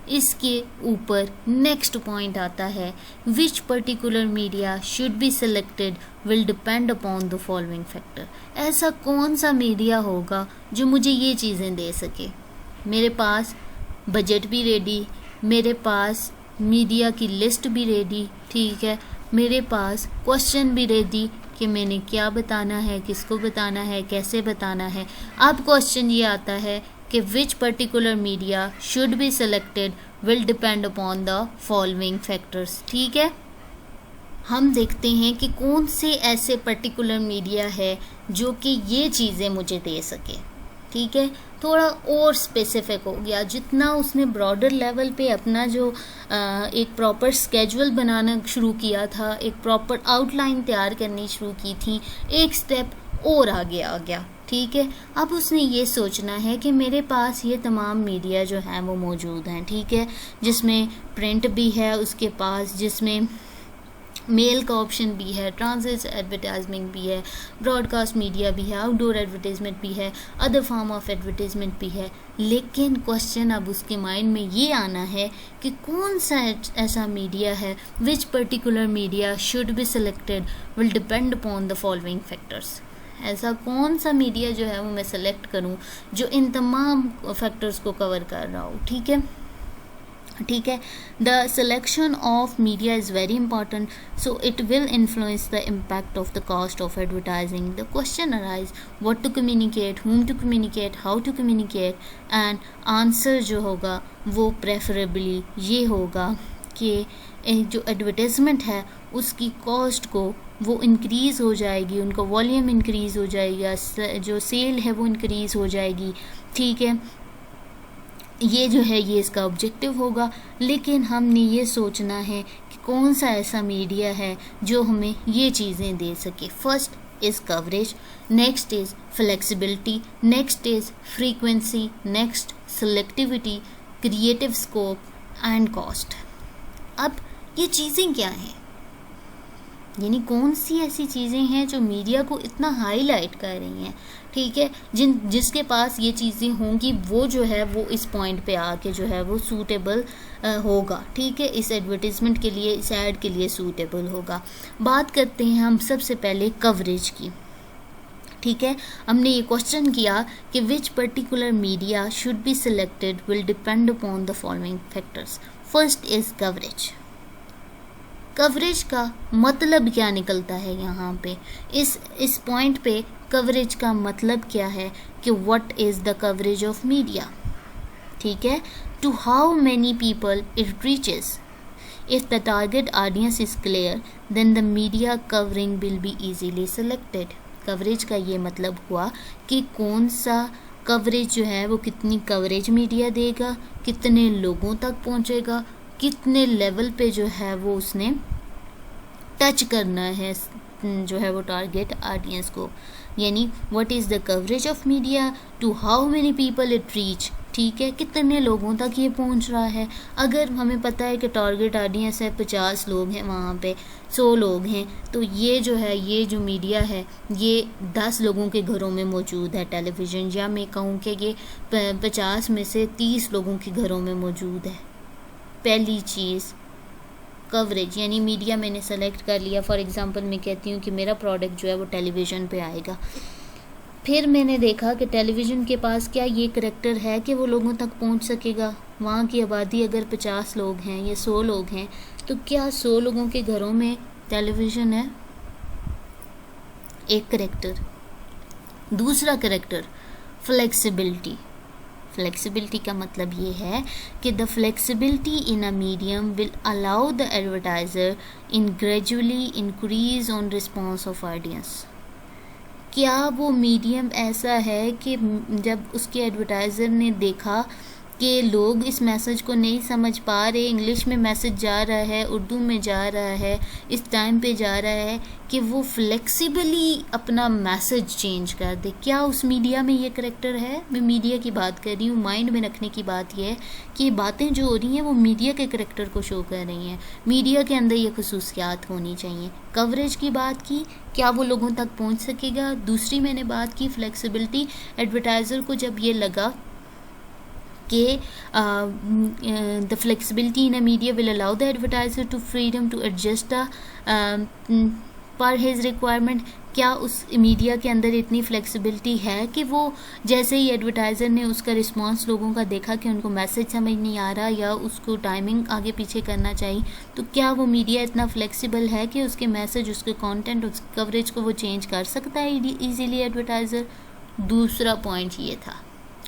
इसके ऊपर नेक्स्ट पॉइंट आता है, which particular media should be selected will depend upon the following factor. ऐसा कौन सा मीडिया होगा जो मुझे ये चीज़ें दे सके? मेरे पास बजट भी रेडी, मेरे पास मीडिया की लिस्ट भी रेडी, ठीक है, मेरे पास क्वेश्चन भी रेडी कि मैंने क्या बताना है, किसको बताना है, कैसे बताना है। अब क्वेश्चन ये आता है कि which particular media should be selected will depend upon the following factors. ठीक है, हम देखते हैं कि कौन से ऐसे पर्टिकुलर मीडिया है जो कि ये चीज़ें मुझे दे सके। ठीक है, थोड़ा और स्पेसिफिक हो गया, जितना उसने ब्रॉडर लेवल पे अपना जो एक प्रॉपर स्केजुअल बनाना शुरू किया था, एक प्रॉपर आउटलाइन तैयार करनी शुरू की थी, एक स्टेप और आगे आ गया। ठीक है, अब उसने ये सोचना है कि मेरे पास ये तमाम मीडिया जो हैं वो मौजूद हैं, ठीक है, जिसमें प्रिंट भी है उसके पास, जिसमें मेल का ऑप्शन भी है, ट्रांसिट एडवर्टाइजमेंट भी है, ब्रॉडकास्ट मीडिया भी है, आउटडोर एडवर्टाइजमेंट भी है, अदर फॉर्म ऑफ एडवर्टाइजमेंट भी है। लेकिन क्वेश्चन अब उसके माइंड में ये आना है कि कौन सा ऐसा मीडिया है, which particular media should be selected will depend upon the following factors. ऐसा कौन सा मीडिया जो है वो मैं सेलेक्ट करूं जो इन तमाम फैक्टर्स को कवर कर रहा हो। ठीक है, ठीक है, the selection of media is very important, so it will influence the impact of the cost of advertising. The question arise what to communicate, whom to communicate, how to communicate, and answer जो होगा वो preferably ये होगा कि जो advertisement है उसकी cost को वो इंक्रीज़ हो जाएगी, उनका वॉल्यूम इंक्रीज़ हो जाएगा, जो सेल है वो इंक्रीज़ हो जाएगी। ठीक है, ये जो है ये इसका ऑब्जेक्टिव होगा। लेकिन हमने ये सोचना है कि कौन सा ऐसा मीडिया है जो हमें ये चीज़ें दे सके। First is coverage, next is flexibility, next is frequency, next selectivity, creative scope and cost. अब ये चीज़ें क्या हैं, यानी कौन सी ऐसी चीज़ें हैं जो मीडिया को इतना हाईलाइट कर रही हैं। ठीक है, जिसके पास ये चीज़ें होंगी वो जो है वो इस पॉइंट पे आके जो है वो सूटेबल होगा। ठीक है, इस एडवर्टीज़मेंट के लिए, इस ऐड के लिए सूटेबल होगा। बात करते हैं हम सबसे पहले कवरेज की। ठीक है, हमने ये क्वेश्चन किया कि which particular media should be selected will depend upon the following factors. First is coverage. Coverage का मतलब क्या निकलता है यहाँ पे, इस पॉइंट पे कवरेज का मतलब क्या है कि what is the coverage of media. ठीक है, to how many people it reaches. If the target audience is clear then the media covering will be easily selected. Coverage का ये मतलब हुआ कि कौन सा कवरेज जो है वो कितनी कवरेज मीडिया देगा, कितने लोगों तक पहुँचेगा, कितने लेवल पे जो है वो उसने टच करना है जो है वो टारगेट ऑडियंस को, यानी what is the coverage of media, to how many people it reach. ठीक है, कितने लोगों तक ये पहुंच रहा है। अगर हमें पता है कि टारगेट ऑडियंस है 50 लोग हैं, वहाँ पे 100 लोग हैं, तो ये जो है ये जो मीडिया है ये 10 लोगों के घरों में मौजूद है टेलीविज़न, या मैं कहूँ कि ये 50 में से 30 लोगों के घरों में मौजूद है। पहली चीज़ कवरेज यानी मीडिया मैंने सेलेक्ट कर लिया। फॉर एग्जांपल मैं कहती हूँ कि मेरा प्रोडक्ट जो है वो टेलीविज़न पे आएगा। फिर मैंने देखा कि टेलीविज़न के पास क्या ये करैक्टर है कि वो लोगों तक पहुंच सकेगा। वहाँ की आबादी अगर 50 लोग हैं या 100 लोग हैं, तो क्या 100 लोगों के घरों में टेलीविज़न है? एक करैक्टर। दूसरा करैक्टर फ्लेक्सिबिलिटी। फ्लेक्सिबिलिटी का मतलब ये है कि the flexibility in a medium will allow the advertiser in gradually increase on response of audience. क्या वो मीडियम ऐसा है कि जब उसके एडवर्टाइज़र ने देखा कि लोग इस मैसेज को नहीं समझ पा रहे, इंग्लिश में मैसेज जा रहा है, उर्दू में जा रहा है, इस टाइम पे जा रहा है, कि वो फ्लेक्सिबली अपना मैसेज चेंज कर दे? क्या उस मीडिया में ये करैक्टर है? मैं मीडिया की बात कर रही हूँ। माइंड में रखने की बात यह है कि ये बातें जो हो रही हैं वो मीडिया के करैक्टर को शो कर रही हैं। मीडिया के अंदर ये खसूसियात होनी चाहिए। कवरेज की बात की, क्या वो लोगों तक पहुँच सकेगा? दूसरी मैंने बात की फ्लेक्सिबिलिटी। एडवर्टाइज़र को जब ये लगा कि the flexibility in a media will allow the advertiser to freedom to adjust per his requirement, क्या उस मीडिया के अंदर इतनी फ्लेक्सिबिलिटी है कि वो जैसे ही एडवर्टाइज़र ने उसका रिस्पांस लोगों का देखा कि उनको मैसेज समझ नहीं आ रहा या उसको टाइमिंग आगे पीछे करना चाहिए, तो क्या वो मीडिया इतना फ्लेक्सिबल है कि उसके मैसेज, उसके कंटेंट, उस कवरेज को वो चेंज कर सकता है ईजीली एडवर्टाइज़र? दूसरा पॉइंट ये था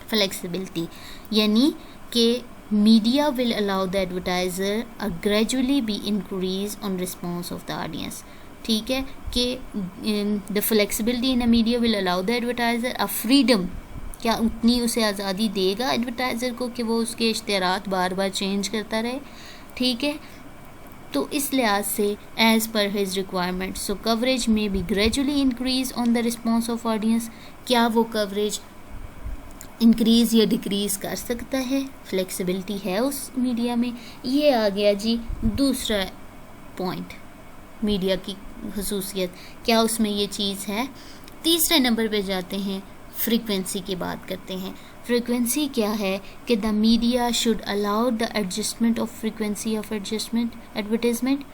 फ्लेक्सिबिलिटी, यानी कि media will allow the advertiser a gradually be increase on response of the audience. ठीक है, कि the flexibility in a media will allow the advertiser a freedom, क्या उतनी उसे आज़ादी देगा एडवर्टाइज़र को कि वो उसके इश्तेहारात बार बार चेंज करता रहे? ठीक है, तो इस लिहाज से as per his requirement, so coverage में be gradually increase on the response of audience. क्या वो कवरेज इंक्रीज़ या डिक्रीज़ कर सकता है? फ्लेक्सिबिलिटी है उस मीडिया में। ये आ गया जी दूसरा पॉइंट, मीडिया की खसूसियत, क्या उसमें ये चीज़ है। तीसरे नंबर पे जाते हैं, फ्रीक्वेंसी की बात करते हैं। फ्रीक्वेंसी क्या है कि the media should allow the adjustment of frequency of advertisement.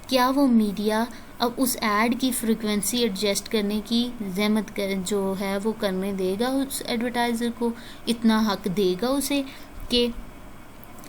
क्या वो मीडिया अब उस ऐड की फ्रीक्वेंसी एडजस्ट करने की ज़हमत जो है वो करने देगा उस एडवर्टाइज़र को? इतना हक देगा उसे कि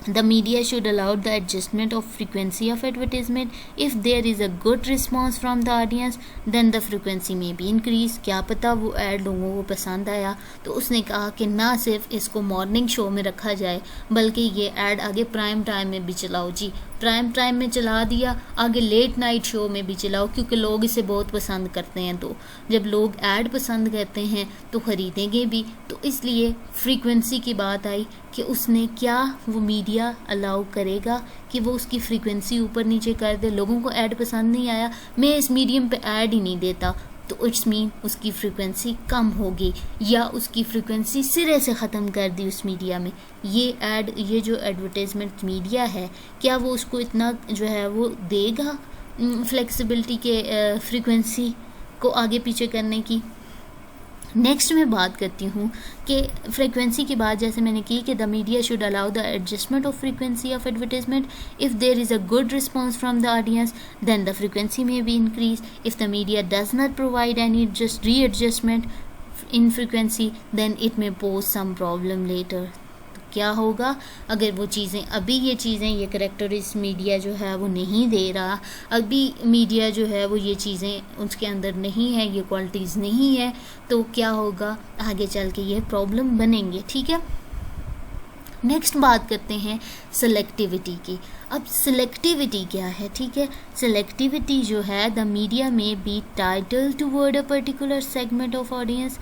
the media should allow the adjustment of frequency of advertisement. If there is a good response from the audience, then the frequency may be increased. क्या पता वो ऐड लोगों को पसंद आया, तो उसने कहा कि ना सिर्फ इसको मॉर्निंग शो में रखा जाए बल्कि ये ऐड आगे प्राइम टाइम में भी चलाओ जी। प्राइम टाइम में चला दिया, आगे लेट नाइट शो में भी चलाओ, क्योंकि लोग इसे बहुत पसंद करते हैं। तो जब लोग ऐड पसंद करते हैं तो ख़रीदेंगे भी। तो इसलिए फ्रीक्वेंसी की बात आई कि उसने क्या वो मीडिया अलाउ करेगा कि वो उसकी फ्रीक्वेंसी ऊपर नीचे कर दे। लोगों को ऐड पसंद नहीं आया, मैं इस मीडियम पे ऐड ही नहीं देता, तो इट्स मीन उसकी फ्रीक्वेंसी कम होगी या उसकी फ्रीक्वेंसी सिरे से ख़त्म कर दी उस मीडिया में। ये जो एडवर्टाइजमेंट मीडिया है, क्या वो उसको इतना जो है वो देगा फ्लेक्सिबिलिटी के फ्रीक्वेंसी को आगे पीछे करने की? नेक्स्ट मैं बात करती हूँ कि फ्रीक्वेंसी की बात जैसे मैंने की कि the media should allow the adjustment of frequency of advertisement. If there is a good response from the audience then the frequency may be increase. If the media does not provide any readjustment in frequency then it may pose some problem later. क्या होगा अगर वो चीज़ें ये character इस media जो है वो नहीं दे रहा, अभी मीडिया जो है वो ये चीज़ें उसके अंदर नहीं है, ये क्वालिटीज़ नहीं है, तो क्या होगा आगे चल के ये प्रॉब्लम बनेंगे। ठीक है, नेक्स्ट बात करते हैं सेलेक्टिविटी की। अब सेलेक्टिविटी क्या है? ठीक है, सेलेक्टिविटी जो है द मीडिया में be tilted toward a particular segment of audience.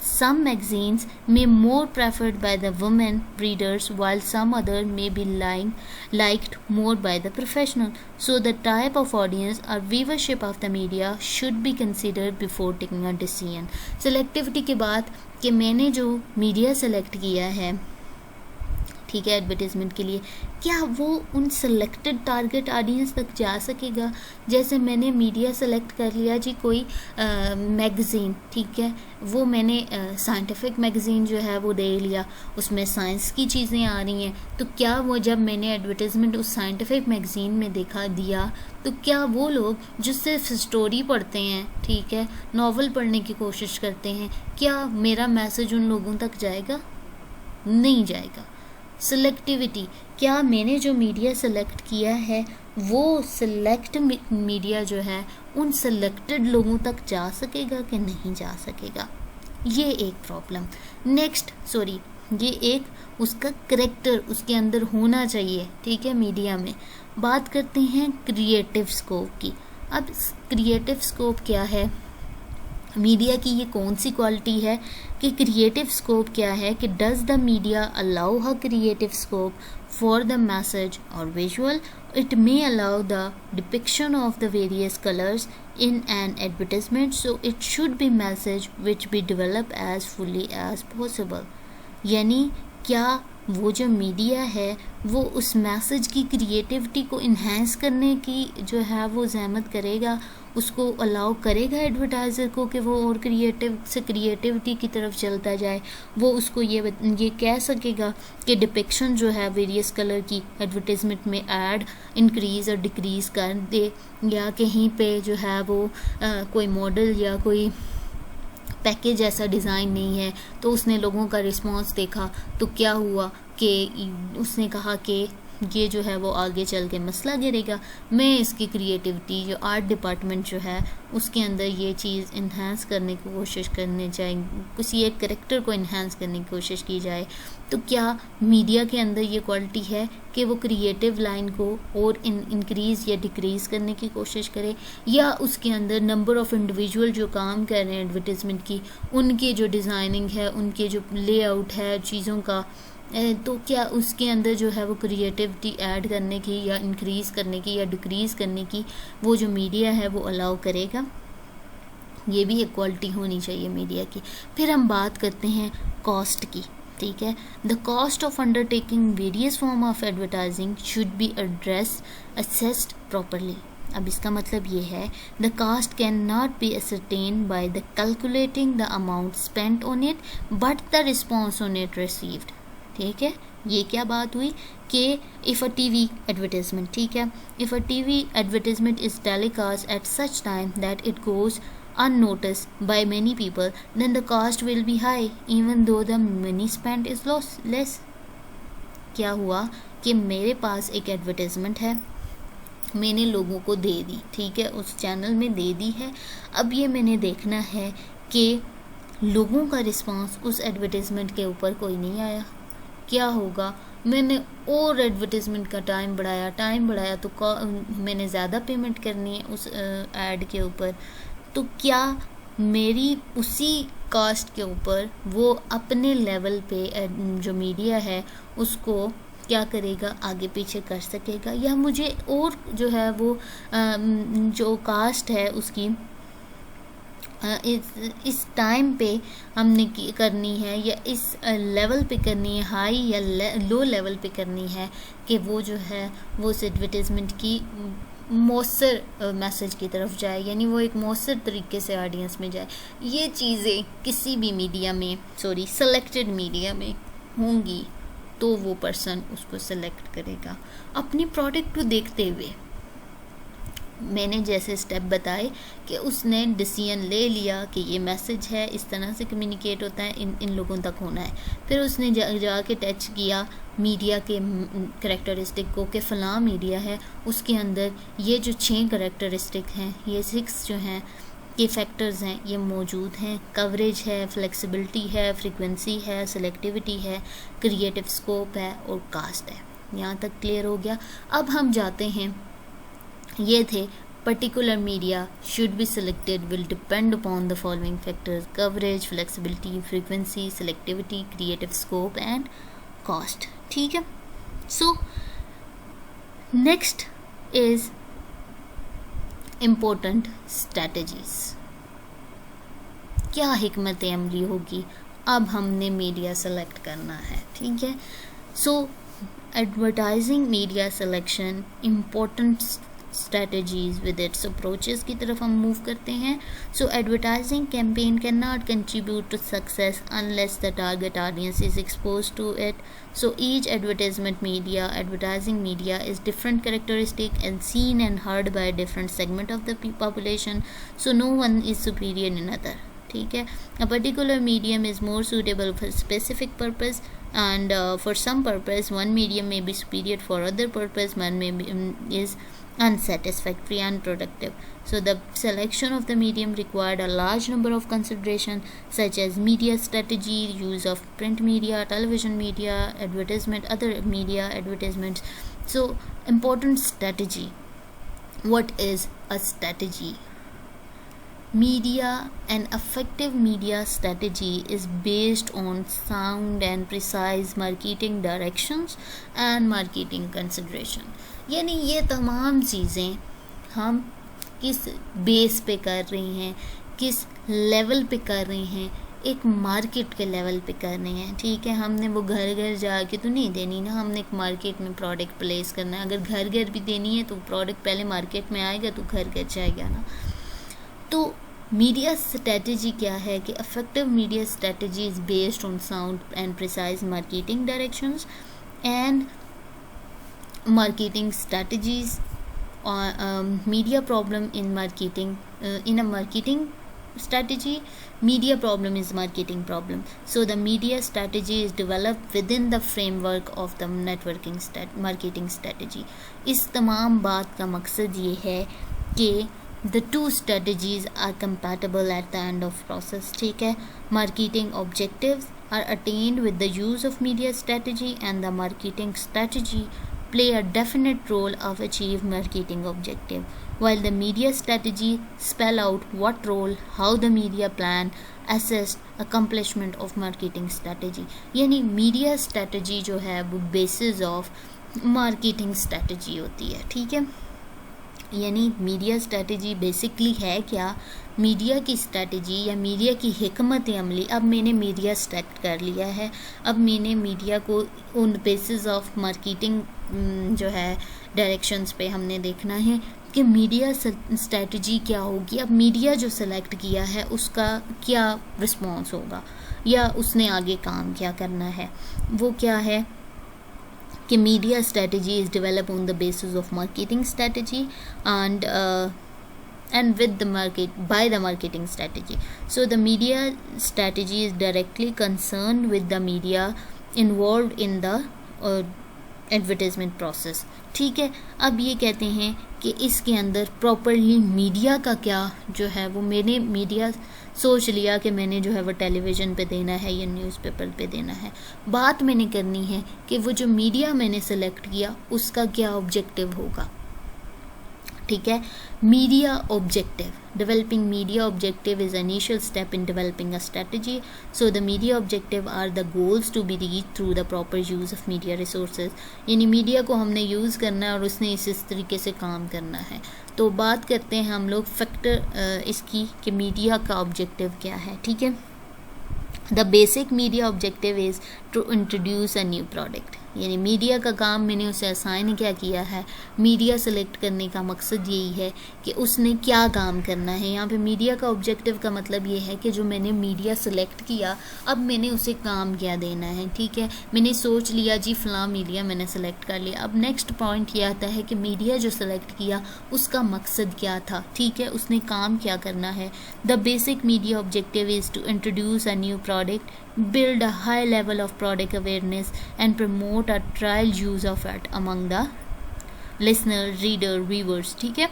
Some magazines may more preferred by the women readers while some other may be liked more by the professional. So the type of audience or viewership of the media should be considered before taking a decision. Selectivity के बाद कि मैंने जो media select किया है ठीक है, advertisement के लिए, क्या वो उन सेलेक्टेड टारगेट ऑडियंस तक जा सकेगा? जैसे मैंने मीडिया सेलेक्ट कर लिया जी, कोई मैगज़ीन, ठीक है, वो मैंने साइंटिफिक मैगज़ीन जो है वो दे लिया, उसमें साइंस की चीज़ें आ रही हैं, तो क्या वो जब मैंने एडवर्टीज़मेंट उस साइंटिफिक मैगज़ीन में दिया, तो क्या वो लोग जो सिर्फ स्टोरी पढ़ते हैं, ठीक है, नावल पढ़ने की कोशिश करते हैं, क्या मेरा मैसेज उन लोगों तक जाएगा? नहीं जाएगा। सिलेक्टिविटी, क्या मैंने जो मीडिया सेलेक्ट किया है वो सिलेक्ट मीडिया जो है उन सिलेक्टेड लोगों तक जा सकेगा कि नहीं जा सकेगा? ये एक प्रॉब्लम। नेक्स्ट, ये एक उसका करेक्टर उसके अंदर होना चाहिए, ठीक है, मीडिया में। बात करते हैं क्रिएटिव स्कोप की। अब क्रिएटिव स्कोप क्या है? मीडिया की ये कौन सी क्वालिटी है कि क्रिएटिव स्कोप क्या है कि does the media allow a creative scope for the message और visual? It may allow the depiction of the various colours in an advertisement, so it should be message which be developed as fully as possible. यानी क्या वो जो media है वो उस message की creativity को इन्हेंस करने की जो है वो जहमत करेगा, उसको अलाउ करेगा एडवर्टाइज़र को कि वो और क्रिएटिव से क्रिएटिविटी की तरफ चलता जाए। वो उसको ये कह सकेगा कि डिपिक्शन जो है वेरियस कलर की एडवर्टाइजमेंट में ऐड इंक्रीज़ और डिक्रीज़ कर दे, या कहीं पे जो है वो कोई मॉडल या कोई पैकेज ऐसा डिज़ाइन नहीं है, तो उसने लोगों का रिस्पांस देखा तो क्या हुआ कि उसने कहा कि ये जो है वो आगे चल के मसला गिरेगा। मैं इसकी क्रिएटिविटी जो आर्ट डिपार्टमेंट जो है उसके अंदर ये चीज़ इन्हांस करने की कोशिश करनी चाहिए, किसी एक करेक्टर को इन्हांस करने की कोशिश की जाए। तो क्या मीडिया के अंदर ये क्वालिटी है कि वो क्रिएटिव लाइन को और इंक्रीज़ या डिक्रीज़ करने की कोशिश करे, या उसके अंदर नंबर ऑफ़ इंडिविजुअल जो काम कर रहे हैं एडवर्टीज़मेंट की, उनके जो डिज़ाइनिंग है, उनके जो लेआउट है चीज़ों का, तो क्या उसके अंदर जो है वो क्रिएटिविटी ऐड करने की या इंक्रीज़ करने की या डिक्रीज़ करने की वो जो मीडिया है वो अलाउ करेगा? ये भी एक क्वालिटी होनी चाहिए मीडिया की। फिर हम बात करते हैं कॉस्ट की, ठीक है। The cost of undertaking various form of advertising should be assessed properly. अब इसका मतलब ये है, the cost can not be ascertained by the calculating the amount spent on it but the response on it received, ठीक है। ये क्या बात हुई कि इफ़ अ टीवी एडवर्टाइजमेंट, ठीक है, if a TV advertisement is telecast at such time that it goes unnoticed by many people, then the cost will be high even though the money spent is less. क्या हुआ कि मेरे पास एक advertisement है, मैंने लोगों को दे दी, ठीक है, उस चैनल में दे दी है। अब ये मैंने देखना है कि लोगों का रिस्पांस उस एडवर्टाइजमेंट के ऊपर कोई नहीं आया। क्या होगा, मैंने और एडवर्टाइजमेंट का टाइम बढ़ाया तो मैंने ज़्यादा पेमेंट करनी है उस ऐड के ऊपर, तो क्या मेरी उसी कास्ट के ऊपर वो अपने लेवल पे जो मीडिया है उसको क्या करेगा, आगे पीछे कर सकेगा, या मुझे और जो है वो जो कास्ट है उसकी इस टाइम पे हमने करनी है या इस लेवल पे करनी है, हाई या लो लेवल पे करनी है कि वो जो है वो उस एडवर्टाइजमेंट की मौसर मैसेज की तरफ जाए, यानी वो एक मौसर तरीके से ऑडियंस में जाए। ये चीज़ें किसी भी मीडिया में सेलेक्टेड मीडिया में होंगी तो वो पर्सन उसको सेलेक्ट करेगा अपनी प्रोडक्ट को देखते हुए। मैंने जैसे स्टेप बताए कि उसने डिसीजन ले लिया कि ये मैसेज है, इस तरह से कम्युनिकेट होता है, इन लोगों तक होना है। फिर उसने जाके टच किया मीडिया के करैक्टरिस्टिक को कि फ़लाँ मीडिया है, उसके अंदर ये जो 6 करैक्टरिस्टिक हैं, ये 6 जो हैं ये फैक्टर्स हैं, ये मौजूद हैं। कवरेज है, फ्लेक्सिबिलिटी है, फ्रीक्वेंसी है, सेलेक्टिविटी है, क्रिएटिव स्कोप है और कास्ट है। यहाँ तक क्लियर हो गया। अब हम जाते हैं, ये थे particular media should be selected will depend upon the following factors: coverage, flexibility, frequency, selectivity, creative scope and cost, ठीक है। So next is important strategies। क्या हिकमत अमली होगी, अब हमने मीडिया सेलेक्ट करना है, ठीक है। So advertising media selection important strategies with its approaches की तरफ हम मूव करते हैं. So advertising campaign cannot contribute to success unless the target audience is exposed to it. So each advertising media is different characteristic and seen and heard by a different segment of the population. So no one is superior in another. ठीक है. A particular medium is more suitable for specific purpose, and for some purpose one medium may be superior, for other purpose one may be, is unsatisfactory and unproductive. So the selection of the medium required a large number of considerations such as media strategy, use of print media, television media, advertisement, other media advertisements. So important strategy. What is a strategy? Media, an effective media strategy is based on sound and precise marketing directions and marketing consideration. यानी ये तमाम चीज़ें हम किस base पे कर रहे हैं, किस लेवल पे कर रहे हैं, एक मार्केट के लेवल पे कर रहे हैं. ठीक है, हमने वो घर घर जाके तो नहीं देनी ना, हमने एक मार्केट में प्रोडक्ट प्लेस करना है. अगर घर घर भी देनी है तो प्रोडक्ट पहले मार्केट में आएगा तो घर घर जाएगा ना. तो मीडिया स्ट्रेटजी क्या है कि effective media strategy is based on sound and precise marketing directions and marketing strategies. Media problem in marketing, in a marketing strategy, media problem is marketing problem. So the media strategy is developed within the framework of the marketing strategy. इस तमाम बात का मकसद ये है कि the two strategies are compatible at the end of process. ठीक है, marketing objectives are attained with the use of media strategy, and the marketing strategy play a definite role of achieve marketing objective, while the media strategy spell out what role, how the media plan assess accomplishment of marketing strategy. यानी media strategy जो है वो basis of marketing strategy होती है. ठीक है, यानी media strategy basically है क्या, मीडिया की स्ट्रेटजी या मीडिया की हिकमत अमली. अब मैंने मीडिया सेलेक्ट कर लिया है, अब मैंने मीडिया को उन बेसिस ऑफ मार्केटिंग जो है डायरेक्शंस पे हमने देखना है कि मीडिया स्ट्रेटजी क्या होगी. अब मीडिया जो सेलेक्ट किया है उसका क्या रिस्पॉन्स होगा या उसने आगे काम क्या करना है, वो क्या है कि media strategy is developed on the basis of marketing strategy and with the market by the marketing strategy. So the media strategy is directly concerned with the media involved in the advertisement process. ठीक है, अब ये कहते हैं कि इसके अंदर properly media का क्या जो है वो, मैंने मीडिया सोच लिया कि मैंने जो है वो टेलीविज़न पे देना है या न्यूज़पेपर पे देना है. बात मैंने करनी है कि वो जो मीडिया मैंने सेलेक्ट किया उसका क्या ऑब्जेक्टिव होगा. ठीक है, media objective. Developing media objective is an initial step in developing a strategy. So the media objective are the goals to be reached through the proper use of media resources. यानी media को हमने use करना है और उसने इस तरीके से काम करना है. तो बात करते हैं हम लोग फैक्टर इसकी कि मीडिया का ऑब्जेक्टिव क्या है. ठीक है, the basic media objective is to introduce a new product. यानी मीडिया का काम मैंने उसे असाइन क्या किया है, मीडिया सेलेक्ट करने का मकसद यही है कि उसने क्या काम करना है. यहाँ पे मीडिया का ऑब्जेक्टिव का मतलब ये है कि जो मैंने मीडिया सेलेक्ट किया अब मैंने उसे काम क्या देना है. ठीक है, मैंने सोच लिया जी फ़लाँ मीडिया मैंने सेलेक्ट कर लिया. अब नेक्स्ट पॉइंट ये आता है कि मीडिया जो सेलेक्ट किया उसका मकसद क्या था. ठीक है, उसने काम क्या करना है. The basic media objective is to introduce a new product, build a high level of product awareness and promote a trial use of it among the listener, reader, viewers. ठीक है,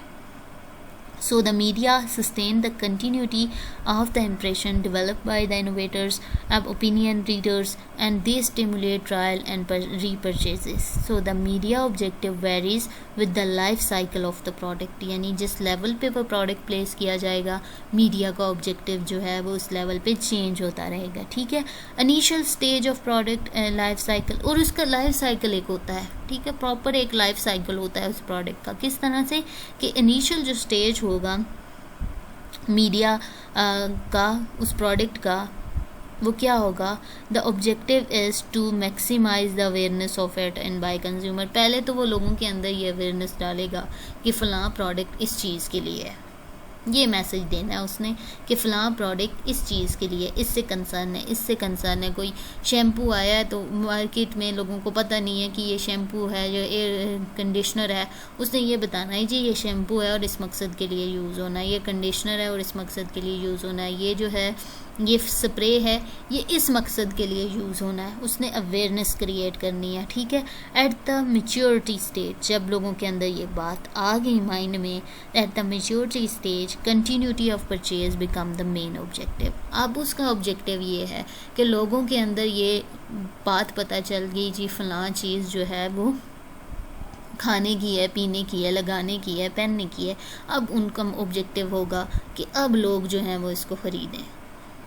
so the media sustain the continuity of the impression developed by the innovators of opinion readers, and they stimulate trial and repurchases. So the media objective varies with the life cycle of the product. यानी जिस level पे वो product place किया जाएगा media का objective जो है वो उस लेवल पे चेंज होता रहेगा. ठीक है, initial stage of product life cycle, और उसका लाइफ साइकिल एक होता है. ठीक है, प्रॉपर एक लाइफ साइकिल होता है उस प्रोडक्ट का. किस तरह से कि इनिशियल जो स्टेज होगा मीडिया का उस प्रोडक्ट का वो क्या होगा, the objective is to maximise the awareness of it and by consumer. पहले तो वो लोगों के अंदर ये अवेयरनेस डालेगा कि फ़लाँ प्रोडक्ट इस चीज़ के लिए है, ये मैसेज देना है उसने कि फ़लाँ प्रोडक्ट इस चीज़ के लिए, इससे कंसर्न है, इससे कंसर्न है। कोई शैम्पू आया है तो मार्केट में लोगों को पता नहीं है कि ये शैम्पू है, जो एयर कंडीशनर है, उसने ये बताना है जी ये शैम्पू है और इस मकसद के लिए यूज़ होना है, ये कंडीशनर है और इस मकसद के लिए यूज़ होना है, ये जो है ये स्प्रे है ये इस मकसद के लिए यूज़ होना है। उसने अवेयरनेस क्रिएट करनी है, ठीक है। एट द मैच्योरिटी स्टेज, जब लोगों के अंदर ये बात आ गई माइंड में, at the maturity stage continuity of purchase become the main objective. अब उसका ऑब्जेक्टिव ये है कि लोगों के अंदर ये बात पता चल गई जी फ़लाँ चीज़ जो है वो खाने की है, पीने की है, लगाने की है, पहनने की है। अब उनका ऑब्जेक्टिव होगा कि अब लोग जो हैं वो इसको ख़रीदें,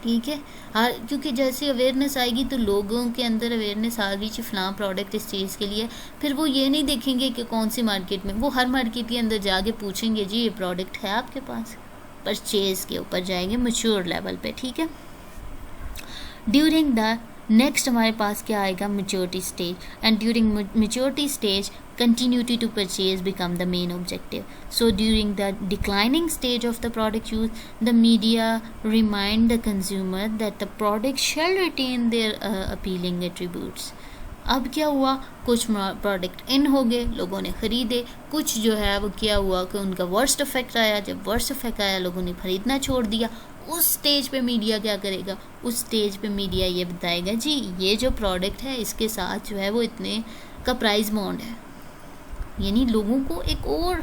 ठीक है। हर क्योंकि जैसे अवेयरनेस आएगी तो लोगों के अंदर अवेयरनेस आ गई कि फ़लाँ प्रोडक्ट इस चीज़ के लिए, फिर वो ये नहीं देखेंगे कि कौन सी मार्केट में, वो हर मार्केट के अंदर जाके पूछेंगे जी ये प्रोडक्ट है आपके पास, परचेज़ के ऊपर जाएंगे मैच्योर लेवल पे, ठीक है। ड्यूरिंग द नेक्स्ट हमारे पास क्या आएगा, maturity stage, and during maturity stage continuity to purchase become the main objective. So during the declining stage of the product use, the media remind the consumer that the product shall retain their appealing attributes. अब क्या हुआ, कुछ product in हो गए, लोगों ने ख़रीदे, कुछ जो है वो क्या हुआ कि उनका वर्स्ट इफेक्ट आया। जब वर्स्ट इफेक्ट आया लोगों ने ख़रीदना छोड़ दिया। उस स्टेज पे मीडिया क्या करेगा, उस स्टेज पे मीडिया ये बताएगा जी ये जो प्रोडक्ट है इसके साथ जो है वो इतने का प्राइस बॉन्ड है, यानी लोगों को एक और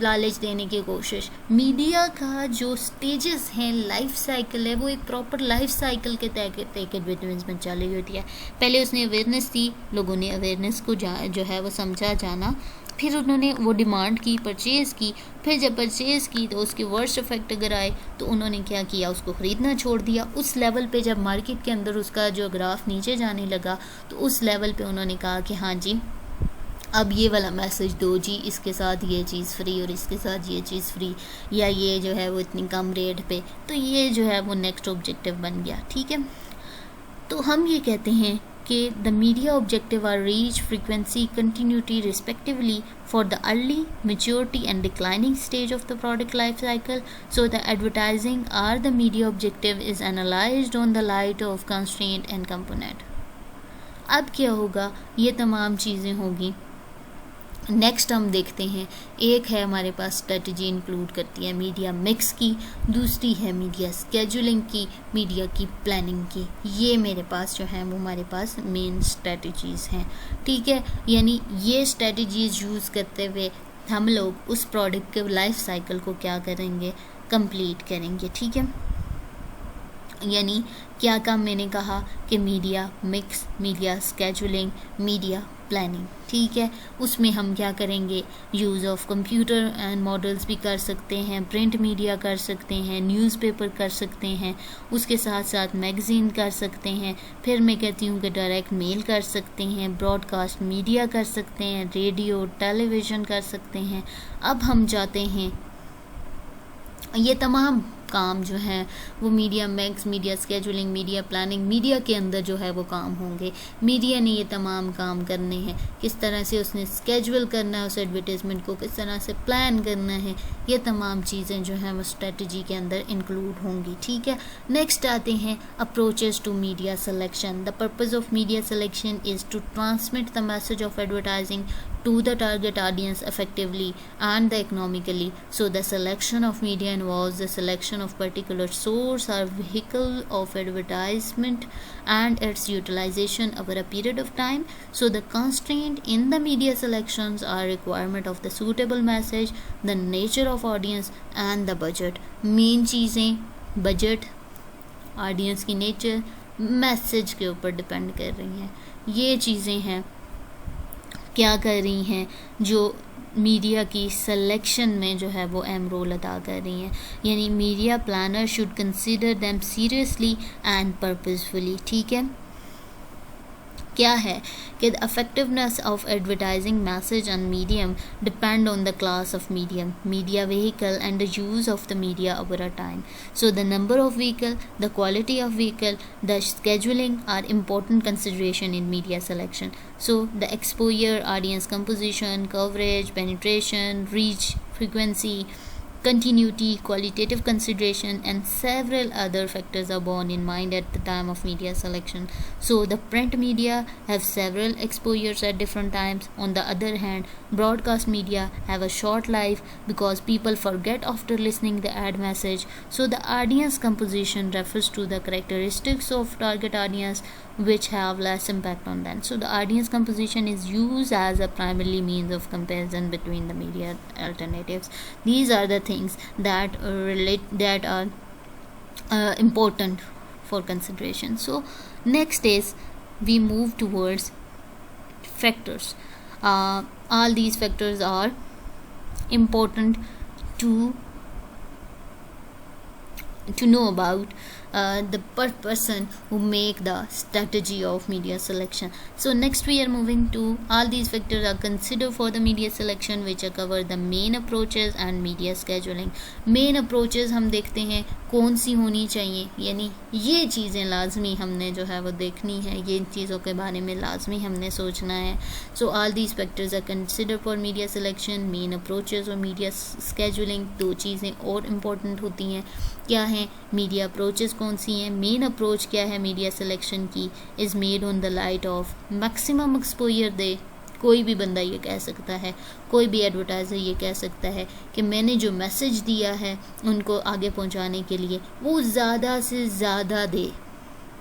लालच देने की कोशिश। मीडिया का जो स्टेजेस हैं, लाइफ साइकिल है, वो एक प्रॉपर लाइफ साइकिल के तहत एडवर्टाइजमेंट चली होती है। पहले उसने अवेयरनेस दी, लोगों ने अवेयरनेस को जो है वो समझा जाना, फिर उन्होंने वो डिमांड की, परचेज़ की, फिर जब परचेज़ की तो उसके वर्स्ट इफेक्ट अगर आए तो उन्होंने क्या किया, उसको ख़रीदना छोड़ दिया। उस लेवल पे जब मार्केट के अंदर उसका जो ग्राफ नीचे जाने लगा तो उस लेवल पे उन्होंने कहा कि हाँ जी अब ये वाला मैसेज दो जी, इसके साथ ये चीज़ फ्री और इसके साथ ये चीज़ फ्री, या ये जो है वो इतनी कम रेट पे, तो ये जो है वो नेक्स्ट ऑब्जेक्टिव बन गया, ठीक है। तो हम ये कहते हैं कि the media objective are reach, frequency, continuity respectively for the early, maturity and declining stage of the product life cycle. So the advertising or the media objective is analysed on the light of constraint and component. अब क्या होगा, ये तमाम चीज़ें होगी। Next हम देखते हैं, एक है हमारे पास स्ट्रेटजी इंक्लूड करती है मीडिया मिक्स की, दूसरी है मीडिया स्केजुलिंग की, मीडिया की प्लानिंग की। ये मेरे पास जो है वो हमारे पास मेन स्ट्रेटजीज़ हैं, ठीक है। यानी ये स्ट्रेटजीज़ यूज़ करते हुए हम लोग उस प्रोडक्ट के लाइफ साइकिल को क्या करेंगे, कंप्लीट करेंगे, ठीक है। यानी क्या काम मैंने कहा कि media mix, media scheduling, media planning, ठीक है। उसमें हम क्या करेंगे, use of computer and models भी कर सकते हैं, प्रिंट मीडिया कर सकते हैं, न्यूज़पेपर कर सकते हैं, उसके साथ साथ मैगज़ीन कर सकते हैं, फिर मैं कहती हूँ कि डायरेक्ट मेल कर सकते हैं, ब्रॉडकास्ट मीडिया कर सकते हैं, रेडियो टेलीविज़न कर सकते हैं। अब हम जाते हैं, ये तमाम काम जो हैं वो media max, media scheduling, media planning, media के अंदर जो है वो काम होंगे। मीडिया ने ये तमाम काम करने हैं, किस तरह से उसने स्केजुअल करना है उस एडवर्टाइजमेंट को, किस तरह से प्लान करना है, ये तमाम चीज़ें जो हैं वो स्ट्रेटजी के अंदर इंक्लूड होंगी, ठीक है। नेक्स्ट आते हैं approaches to media selection. The purpose of media selection is to transmit the message of advertising to the target audience effectively and economically. So the selection of media involves the selection of particular source or vehicle of advertisement and its utilization over a period of time. So the constraint in the media selections are requirement of the suitable message, the nature of audience and the budget. Main चीज़ें budget, audience की nature, message के ऊपर depend कर रही हैं। ये चीज़ें हैं क्या कर रही हैं जो मीडिया की सिलेक्शन में जो है वो अहम रोल अदा कर रही हैं। यानी media planner should consider them seriously and purposefully, ठीक है। क्या है कि the effectiveness of advertising message and medium depend on the class of medium, media vehicle and the use of the media over a time. So the number of vehicle, the quality of vehicle, the scheduling are important consideration in media selection. So the exposure, audience composition, coverage, penetration, reach, frequency, continuity, qualitative consideration, and several other factors are borne in mind at the time of media selection. So the print media have several exposures at different times. On the other hand, broadcast media have a short life because people forget after listening the ad message. So the audience composition refers to the characteristics of target audience which have less impact on them. So the audience composition is used as a primary means of comparison between the media alternatives. These are the things that are important for consideration. So next is we move towards factors. All these factors are important to know about the person who make the strategy of media selection. So next we are moving to all these factors are considered for the media selection which cover the main approaches and media scheduling. Main approaches हम देखते हैं कौन सी होनी चाहिए, यानी ये चीज़ें लाजमी हमने जो है वो देखनी है, ये इन चीज़ों के बारे में लाजमी हमने सोचना है. So all these factors are consider for media selection. Main approaches और मीडिया स्केजुलिंग दो चीज़ें और इम्पोर्टेंट होती हैं. क्या है मीडिया अप्रोचेस कौन सी हैं? मेन अप्रोच क्या है मीडिया सिलेक्शन की? Is made on the light of maximum exposure they. कोई भी बंदा ये कह सकता है, कोई भी एडवर्टाइज़र ये कह सकता है कि मैंने जो मैसेज दिया है उनको आगे पहुंचाने के लिए वो ज़्यादा से ज़्यादा दे,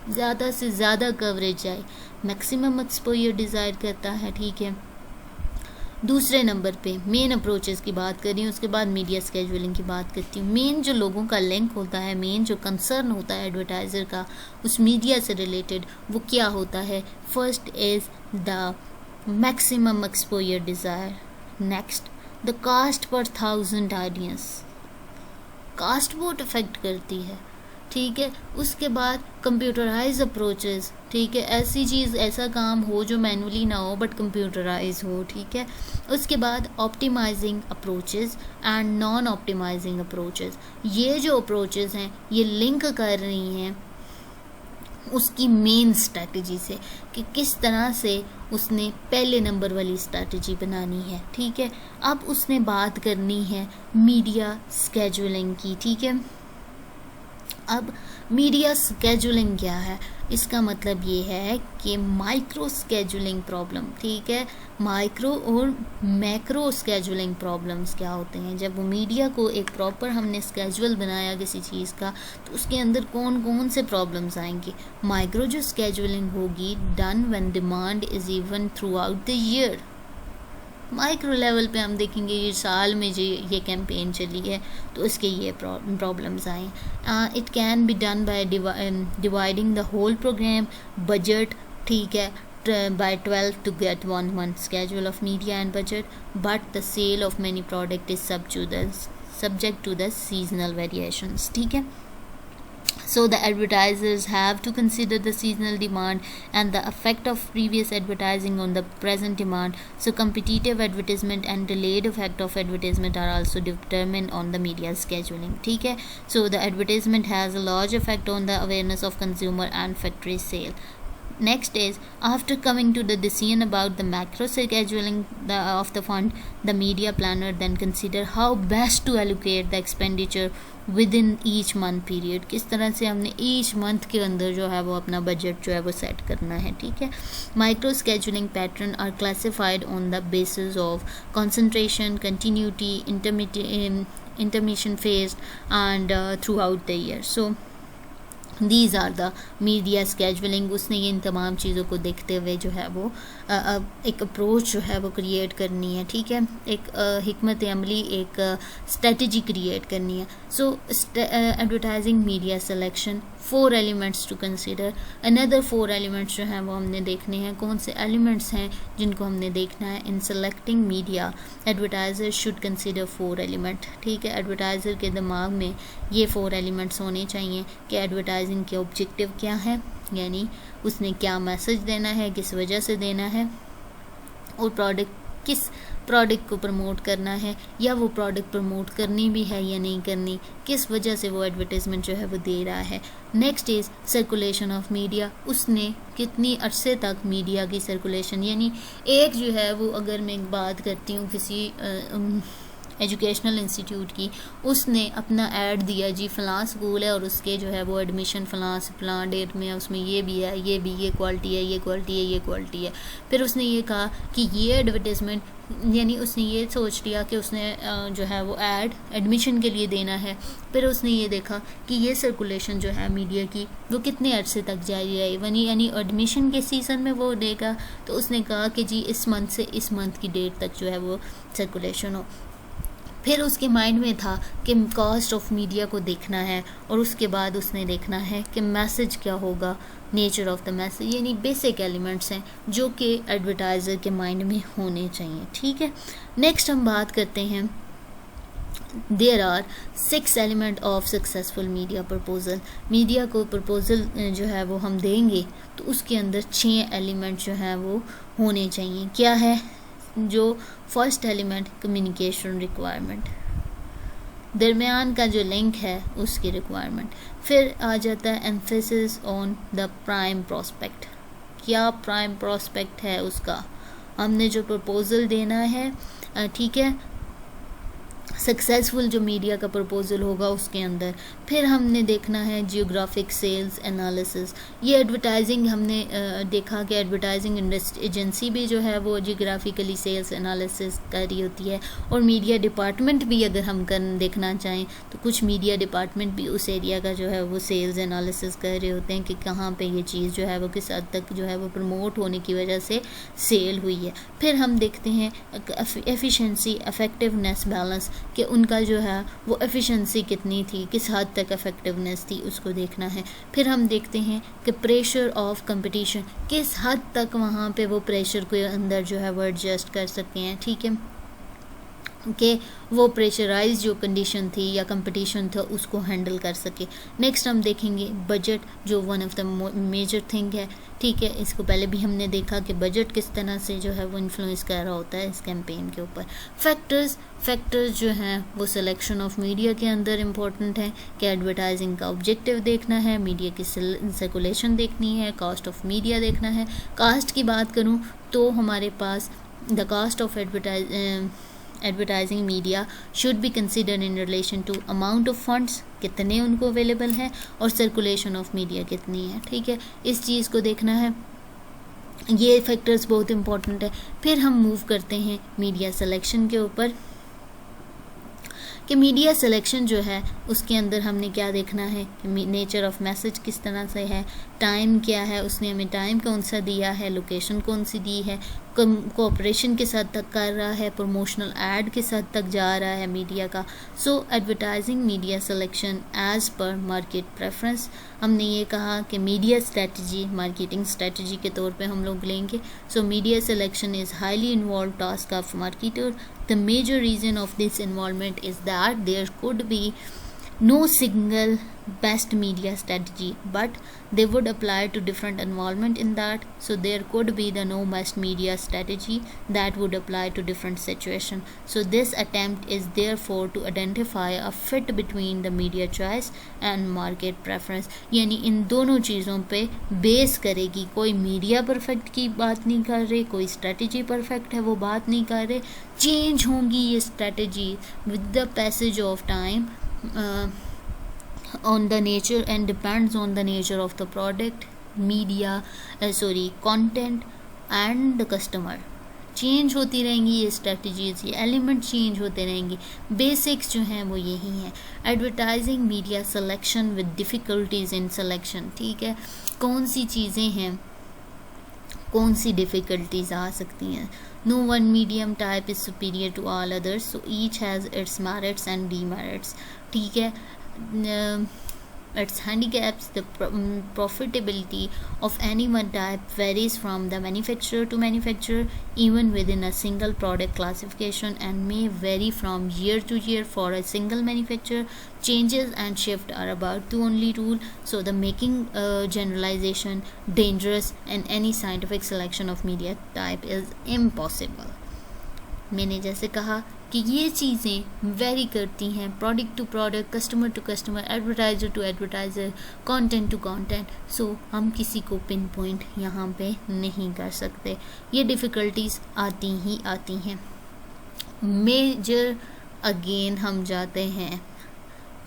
ज़्यादा से ज़्यादा कवरेज जाए, मैक्सिमम एक्सपोजर डिज़ायर करता है. ठीक है. दूसरे नंबर पे मेन अप्रोचेस की बात कर रही हूँ, उसके बाद मीडिया स्केजुलिंग की बात करती हूँ. मेन जो लोगों का लिंक होता है, मेन जो कंसर्न होता है एडवर्टाइज़र का उस मीडिया से रिलेटेड, वो क्या होता है? First is the maximum exposure desire. Next the cost per 1000 audience. Cast बहुत अफेक्ट करती है. ठीक है. उसके बाद कंप्यूटराइज अप्रोचेस. ठीक है. ऐसी चीज़, ऐसा काम हो जो मैनुअली ना हो बट कंप्यूटराइज हो. ठीक है. उसके बाद optimising approaches and non optimising approaches. ये जो अप्रोचेस हैं ये लिंक कर रही हैं उसकी मेन स्ट्रैटेजी से कि किस तरह से उसने पहले नंबर वाली स्ट्रैटेजी बनानी है. ठीक है. अब उसने बात करनी है मीडिया स्केजुलिंग की. ठीक है. अब मीडिया स्केजुलिंग क्या है? इसका मतलब ये है कि माइक्रो स्केजुलिंग प्रॉब्लम. ठीक है. माइक्रो और मैक्रो स्केजुलिंग प्रॉब्लम्स क्या होते हैं? जब वो मीडिया को एक प्रॉपर हमने स्केजुअल बनाया किसी चीज़ का तो उसके अंदर कौन कौन से प्रॉब्लम्स आएंगे? माइक्रो जो स्केजुलिंग होगी done when demand is even through out the year. Micro level पे हम देखेंगे ये साल में जो ये कैंपेन चली है तो इसके ये प्रॉब्लम्स आए. It can be done by dividing the whole programme budget. ठीक है. by 12 to get one schedule of media and budget, but the sale of many product is subject to the seasonal variations. ठीक है. So the advertisers have to consider the seasonal demand and the effect of previous advertising on the present demand. So competitive advertisement and delayed effect of advertisement are also determined on the media scheduling. ठीक है. So the advertisement has a large effect on the awareness of consumer and factory sale. Next is, after coming to the decision about the macro scheduling of the fund, the media planner then consider how best to allocate the expenditure within each month period. किस तरह से हमने each month के अंदर जो है वो अपना बजट जो है वो सेट करना है. ठीक है. Micro scheduling pattern are classified on the basis of concentration, continuity, intermission phase and throughout the year. So these are the media scheduling. उसने ये इन तमाम चीज़ों को देखते हुए जो है वो एक अप्रोच जो है वो क्रिएट करनी है. ठीक है. एक हिकमत अमली, एक स्ट्रेटजी क्रिएट करनी है. So advertising media selection 4 elements to consider. Another 4 elements जो हैं वो हमने देखने हैं. कौन से एलिमेंट्स हैं जिनको हमने देखना है? इन selecting media advertiser should consider 4 element. ठीक है. एडवर्टाइज़र के दिमाग में ये 4 एलिमेंट्स होने चाहिए कि एडवर्टाइजिंग एडवर्टाइजिंग के ऑब्जेक्टिव क्या है, यानी उसने क्या मैसेज देना है, किस वजह से देना है, और किस प्रोडक्ट को प्रमोट करना है, या वो प्रोडक्ट प्रमोट करनी भी है या नहीं करनी, किस वजह से वो एडवर्टाइजमेंट जो है वो दे रहा है। Next is circulation of media, उसने कितनी अरसे तक मीडिया की सर्कुलेशन, यानी एक जो है वो, अगर मैं बात करती हूँ किसी एजुकेशनल इंस्टीट्यूट की, उसने अपना ऐड दिया जी फ़लाँ स्कूल है और उसके जो है वो एडमिशन फ़लाँ डेट में है, उसमें ये भी है, ये भी, ये क्वालिटी है, ये क्वालिटी है, ये क्वालिटी है। फिर उसने ये कहा कि ये एडवर्टाइजमेंट, यानी उसने ये सोच लिया कि उसने जो है वो ऐड एडमिशन के लिए देना है। फिर उसने ये देखा कि ये सर्कुलेशन जो है मीडिया की वो कितने अरसे तक जारी रहे, यानी एडमिशन के सीज़न में वो देगा, तो उसने कहा कि जी इस मंथ से इस मंथ की डेट तक जो है वो सर्कुलेशन हो। फिर उसके माइंड में था कि कॉस्ट ऑफ मीडिया को देखना है, और उसके बाद उसने देखना है कि मैसेज क्या होगा, नेचर ऑफ द मैसेज, यानी बेसिक एलिमेंट्स हैं जो कि एडवर्टाइज़र के माइंड में होने चाहिए। ठीक है, नेक्स्ट हम बात करते हैं, there are 6 element of successful media proposal. Media को प्रपोजल जो है वो हम देंगे तो उसके अंदर 6 एलिमेंट जो हैं वो होने चाहिए। क्या है? जो फर्स्ट एलिमेंट, कम्युनिकेशन रिक्वायरमेंट, दरमियान का जो लिंक है उसकी रिक्वायरमेंट। फिर आ जाता है emphasis on the prime prospect, क्या प्राइम प्रोस्पेक्ट है उसका, हमने जो प्रपोजल देना है, ठीक है, सक्सेसफुल जो मीडिया का प्रपोजल होगा उसके अंदर। फिर हमने देखना है जियोग्राफिक सेल्स एनालिसिस, ये एडवर्टाइजिंग हमने देखा कि एडवर्टाइजिंग एजेंसी भी जो है वो जियोग्राफिकली सेल्स एनालिसिस कर रही होती है, और मीडिया डिपार्टमेंट भी अगर हम देखना चाहें तो कुछ मीडिया डिपार्टमेंट भी उस एरिया का जो है वो सेल्स एनालिसिस कर रहे होते हैं कि कहाँ पे ये चीज़ जो है वो किस हद तक जो है वो प्रमोट होने की वजह से सेल हुई है। फिर हम देखते हैं एफिशिएंसी, इफेक्टिवनेस बैलेंस, कि उनका जो है वो एफिशिएंसी कितनी थी, किस हद तक इफेक्टिवनेस थी, उसको देखना है। फिर हम देखते हैं कि प्रेशर ऑफ कंपटीशन, किस हद तक वहाँ पे वो प्रेशर के अंदर जो है वो एडजस्ट कर सकते हैं। ठीक है, कि वो प्रेशराइज जो कंडीशन थी या कंपटीशन था उसको हैंडल कर सके। नेक्स्ट हम देखेंगे बजट, जो one of the major thing है। ठीक है, इसको पहले भी हमने देखा कि बजट किस तरह से जो है वो इन्फ्लुएंस कर रहा होता है इस कैंपेन के ऊपर। फैक्टर्स जो हैं वो सिलेक्शन ऑफ मीडिया के अंदर इम्पोर्टेंट है कि एडवर्टाइजिंग का ऑब्जेक्टिव देखना है, मीडिया की सर्कुलेशन देखनी है, कॉस्ट ऑफ मीडिया देखना है। कास्ट की बात करूँ तो हमारे पास the cost of advertising media should be considered in relation to amount of funds, कितने उनको अवेलेबल है, और सर्कुलेशन ऑफ मीडिया कितनी है। ठीक है, इस चीज़ को देखना है, ये फैक्टर्स बहुत इंपॉर्टेंट है। फिर हम मूव करते हैं मीडिया सिलेक्शन के ऊपर, कि मीडिया सिलेक्शन जो है उसके अंदर हमने क्या देखना है, नेचर ऑफ मैसेज किस तरह से है, टाइम क्या है, उसने हमें टाइम कौन सा दिया है, लोकेशन कौन सी दी है, कोऑपरेशन किस हद तक कर रहा है, प्रमोशनल ऐड किस हद तक जा रहा है मीडिया का। So advertising media selection as per market preference, हमने ये कहा कि मीडिया स्ट्रेटजी मार्केटिंग स्ट्रेटजी के तौर पे हम लोग लेंगे। So media selection is highly involve task of marketer. The major reason of this involvement is that there could be no single best media strategy, but they would apply to different involvement in that. So there could be the no best media strategy that would apply to different situation. So this attempt is therefore to identify a fit between the media choice and market preference. यानी इन दोनों चीज़ों पे base करेगी, कोई media perfect की बात नहीं कर रहे, कोई स्ट्रेटजी परफेक्ट है वो बात नहीं कर रहे, चेंज होंगी ये strategy with the passage of time on the nature and depends on the nature of the product, media, content and the customer. Change होती रहेंगी ये स्ट्रेटजीज, ये एलिमेंट चेंज होते रहेंगे, बेसिक्स जो हैं वो यही हैं। Advertising media selection with difficulties in selection, ठीक है, कौन सी चीज़ें हैं, कौन सी डिफ़िकल्टीज आ सकती हैं। No one medium type is superior to all others, so each has its merits and demerits. ठीक है, its handicaps. The profitability of any one type varies from the manufacturer to manufacturer, even within a single product classification, and may vary from year to year for a single manufacturer. Changes and shift are about the only rule, so the making generalization dangerous, and any scientific selection of media type is impossible. मैंने जैसे कहा कि ये चीज़ें vary करती हैं product to product, customer to customer, advertiser to advertiser, content to content, so हम किसी को पिन पॉइंट यहाँ पे नहीं कर सकते, ये डिफ़िकल्टीज आती ही आती हैं. मेजर अगेन हम जाते हैं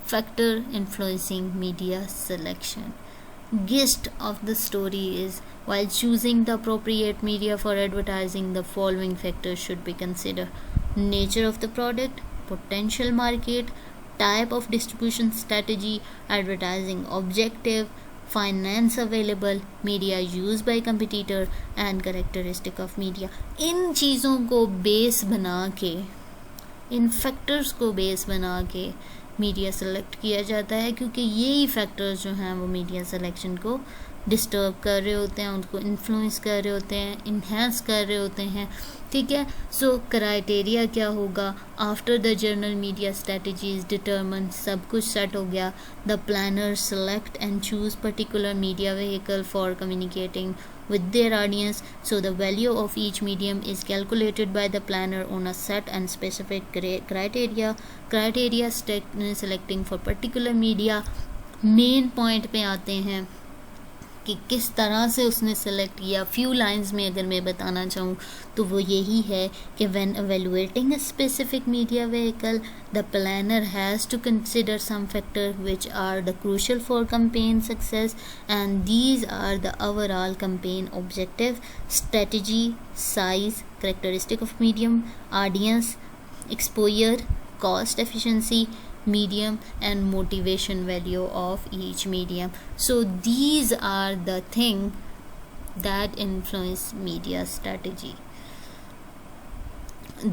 factor influencing media selection. Gist of the story is, while choosing the appropriate media for advertising, the following factors should be considered: nature of the product, potential market, type of distribution strategy, advertising objective, finance available, media used by competitor, and characteristic of media. इन चीज़ों को base बना के, इन factors को base बना के media select किया जाता है, क्योंकि यही फैक्टर्स जो हैं वो मीडिया सिलेक्शन को डिस्टर्ब कर रहे होते हैं, उनको इन्फ्लुएंस कर रहे होते हैं, इन्हेंस कर रहे होते हैं. ठीक है, सो क्राइटेरिया क्या होगा? After the general media strategy is determine, सब कुछ सेट हो गया. The planner select and choose particular media vehicle for communicating with their audience, so the value of each medium is calculated by the planner on a set and specific criteria selecting for particular media. Main point पे आते हैं कि किस तरह से उसने select किया. Few lines में अगर मैं बताना चाहूँ तो वो यही है कि when evaluating a specific media vehicle, the planner has to consider some factors which are the crucial for campaign success, and these are the overall campaign objective, strategy, size, characteristic of medium, audience, exposure, cost efficiency, medium, and motivation value of each medium. So these are the things that influence media strategy.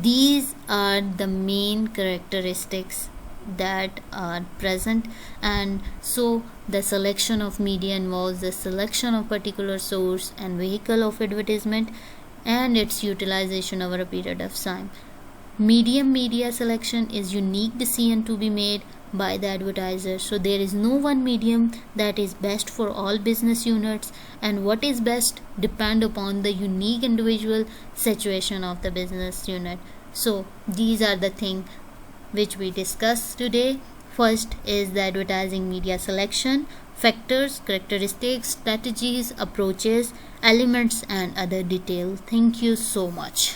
These are the main characteristics that are present, and so the selection of media involves the selection of particular source and vehicle of advertisement and its utilization over a period of time. Medium media selection is unique decision to be made by the advertiser, so there is no one medium that is best for all business units, and what is best depend upon the unique individual situation of the business unit. So these are the things which we discussed today. First is the advertising media selection, factors, characteristics, strategies, approaches, elements, and other details. Thank you so much.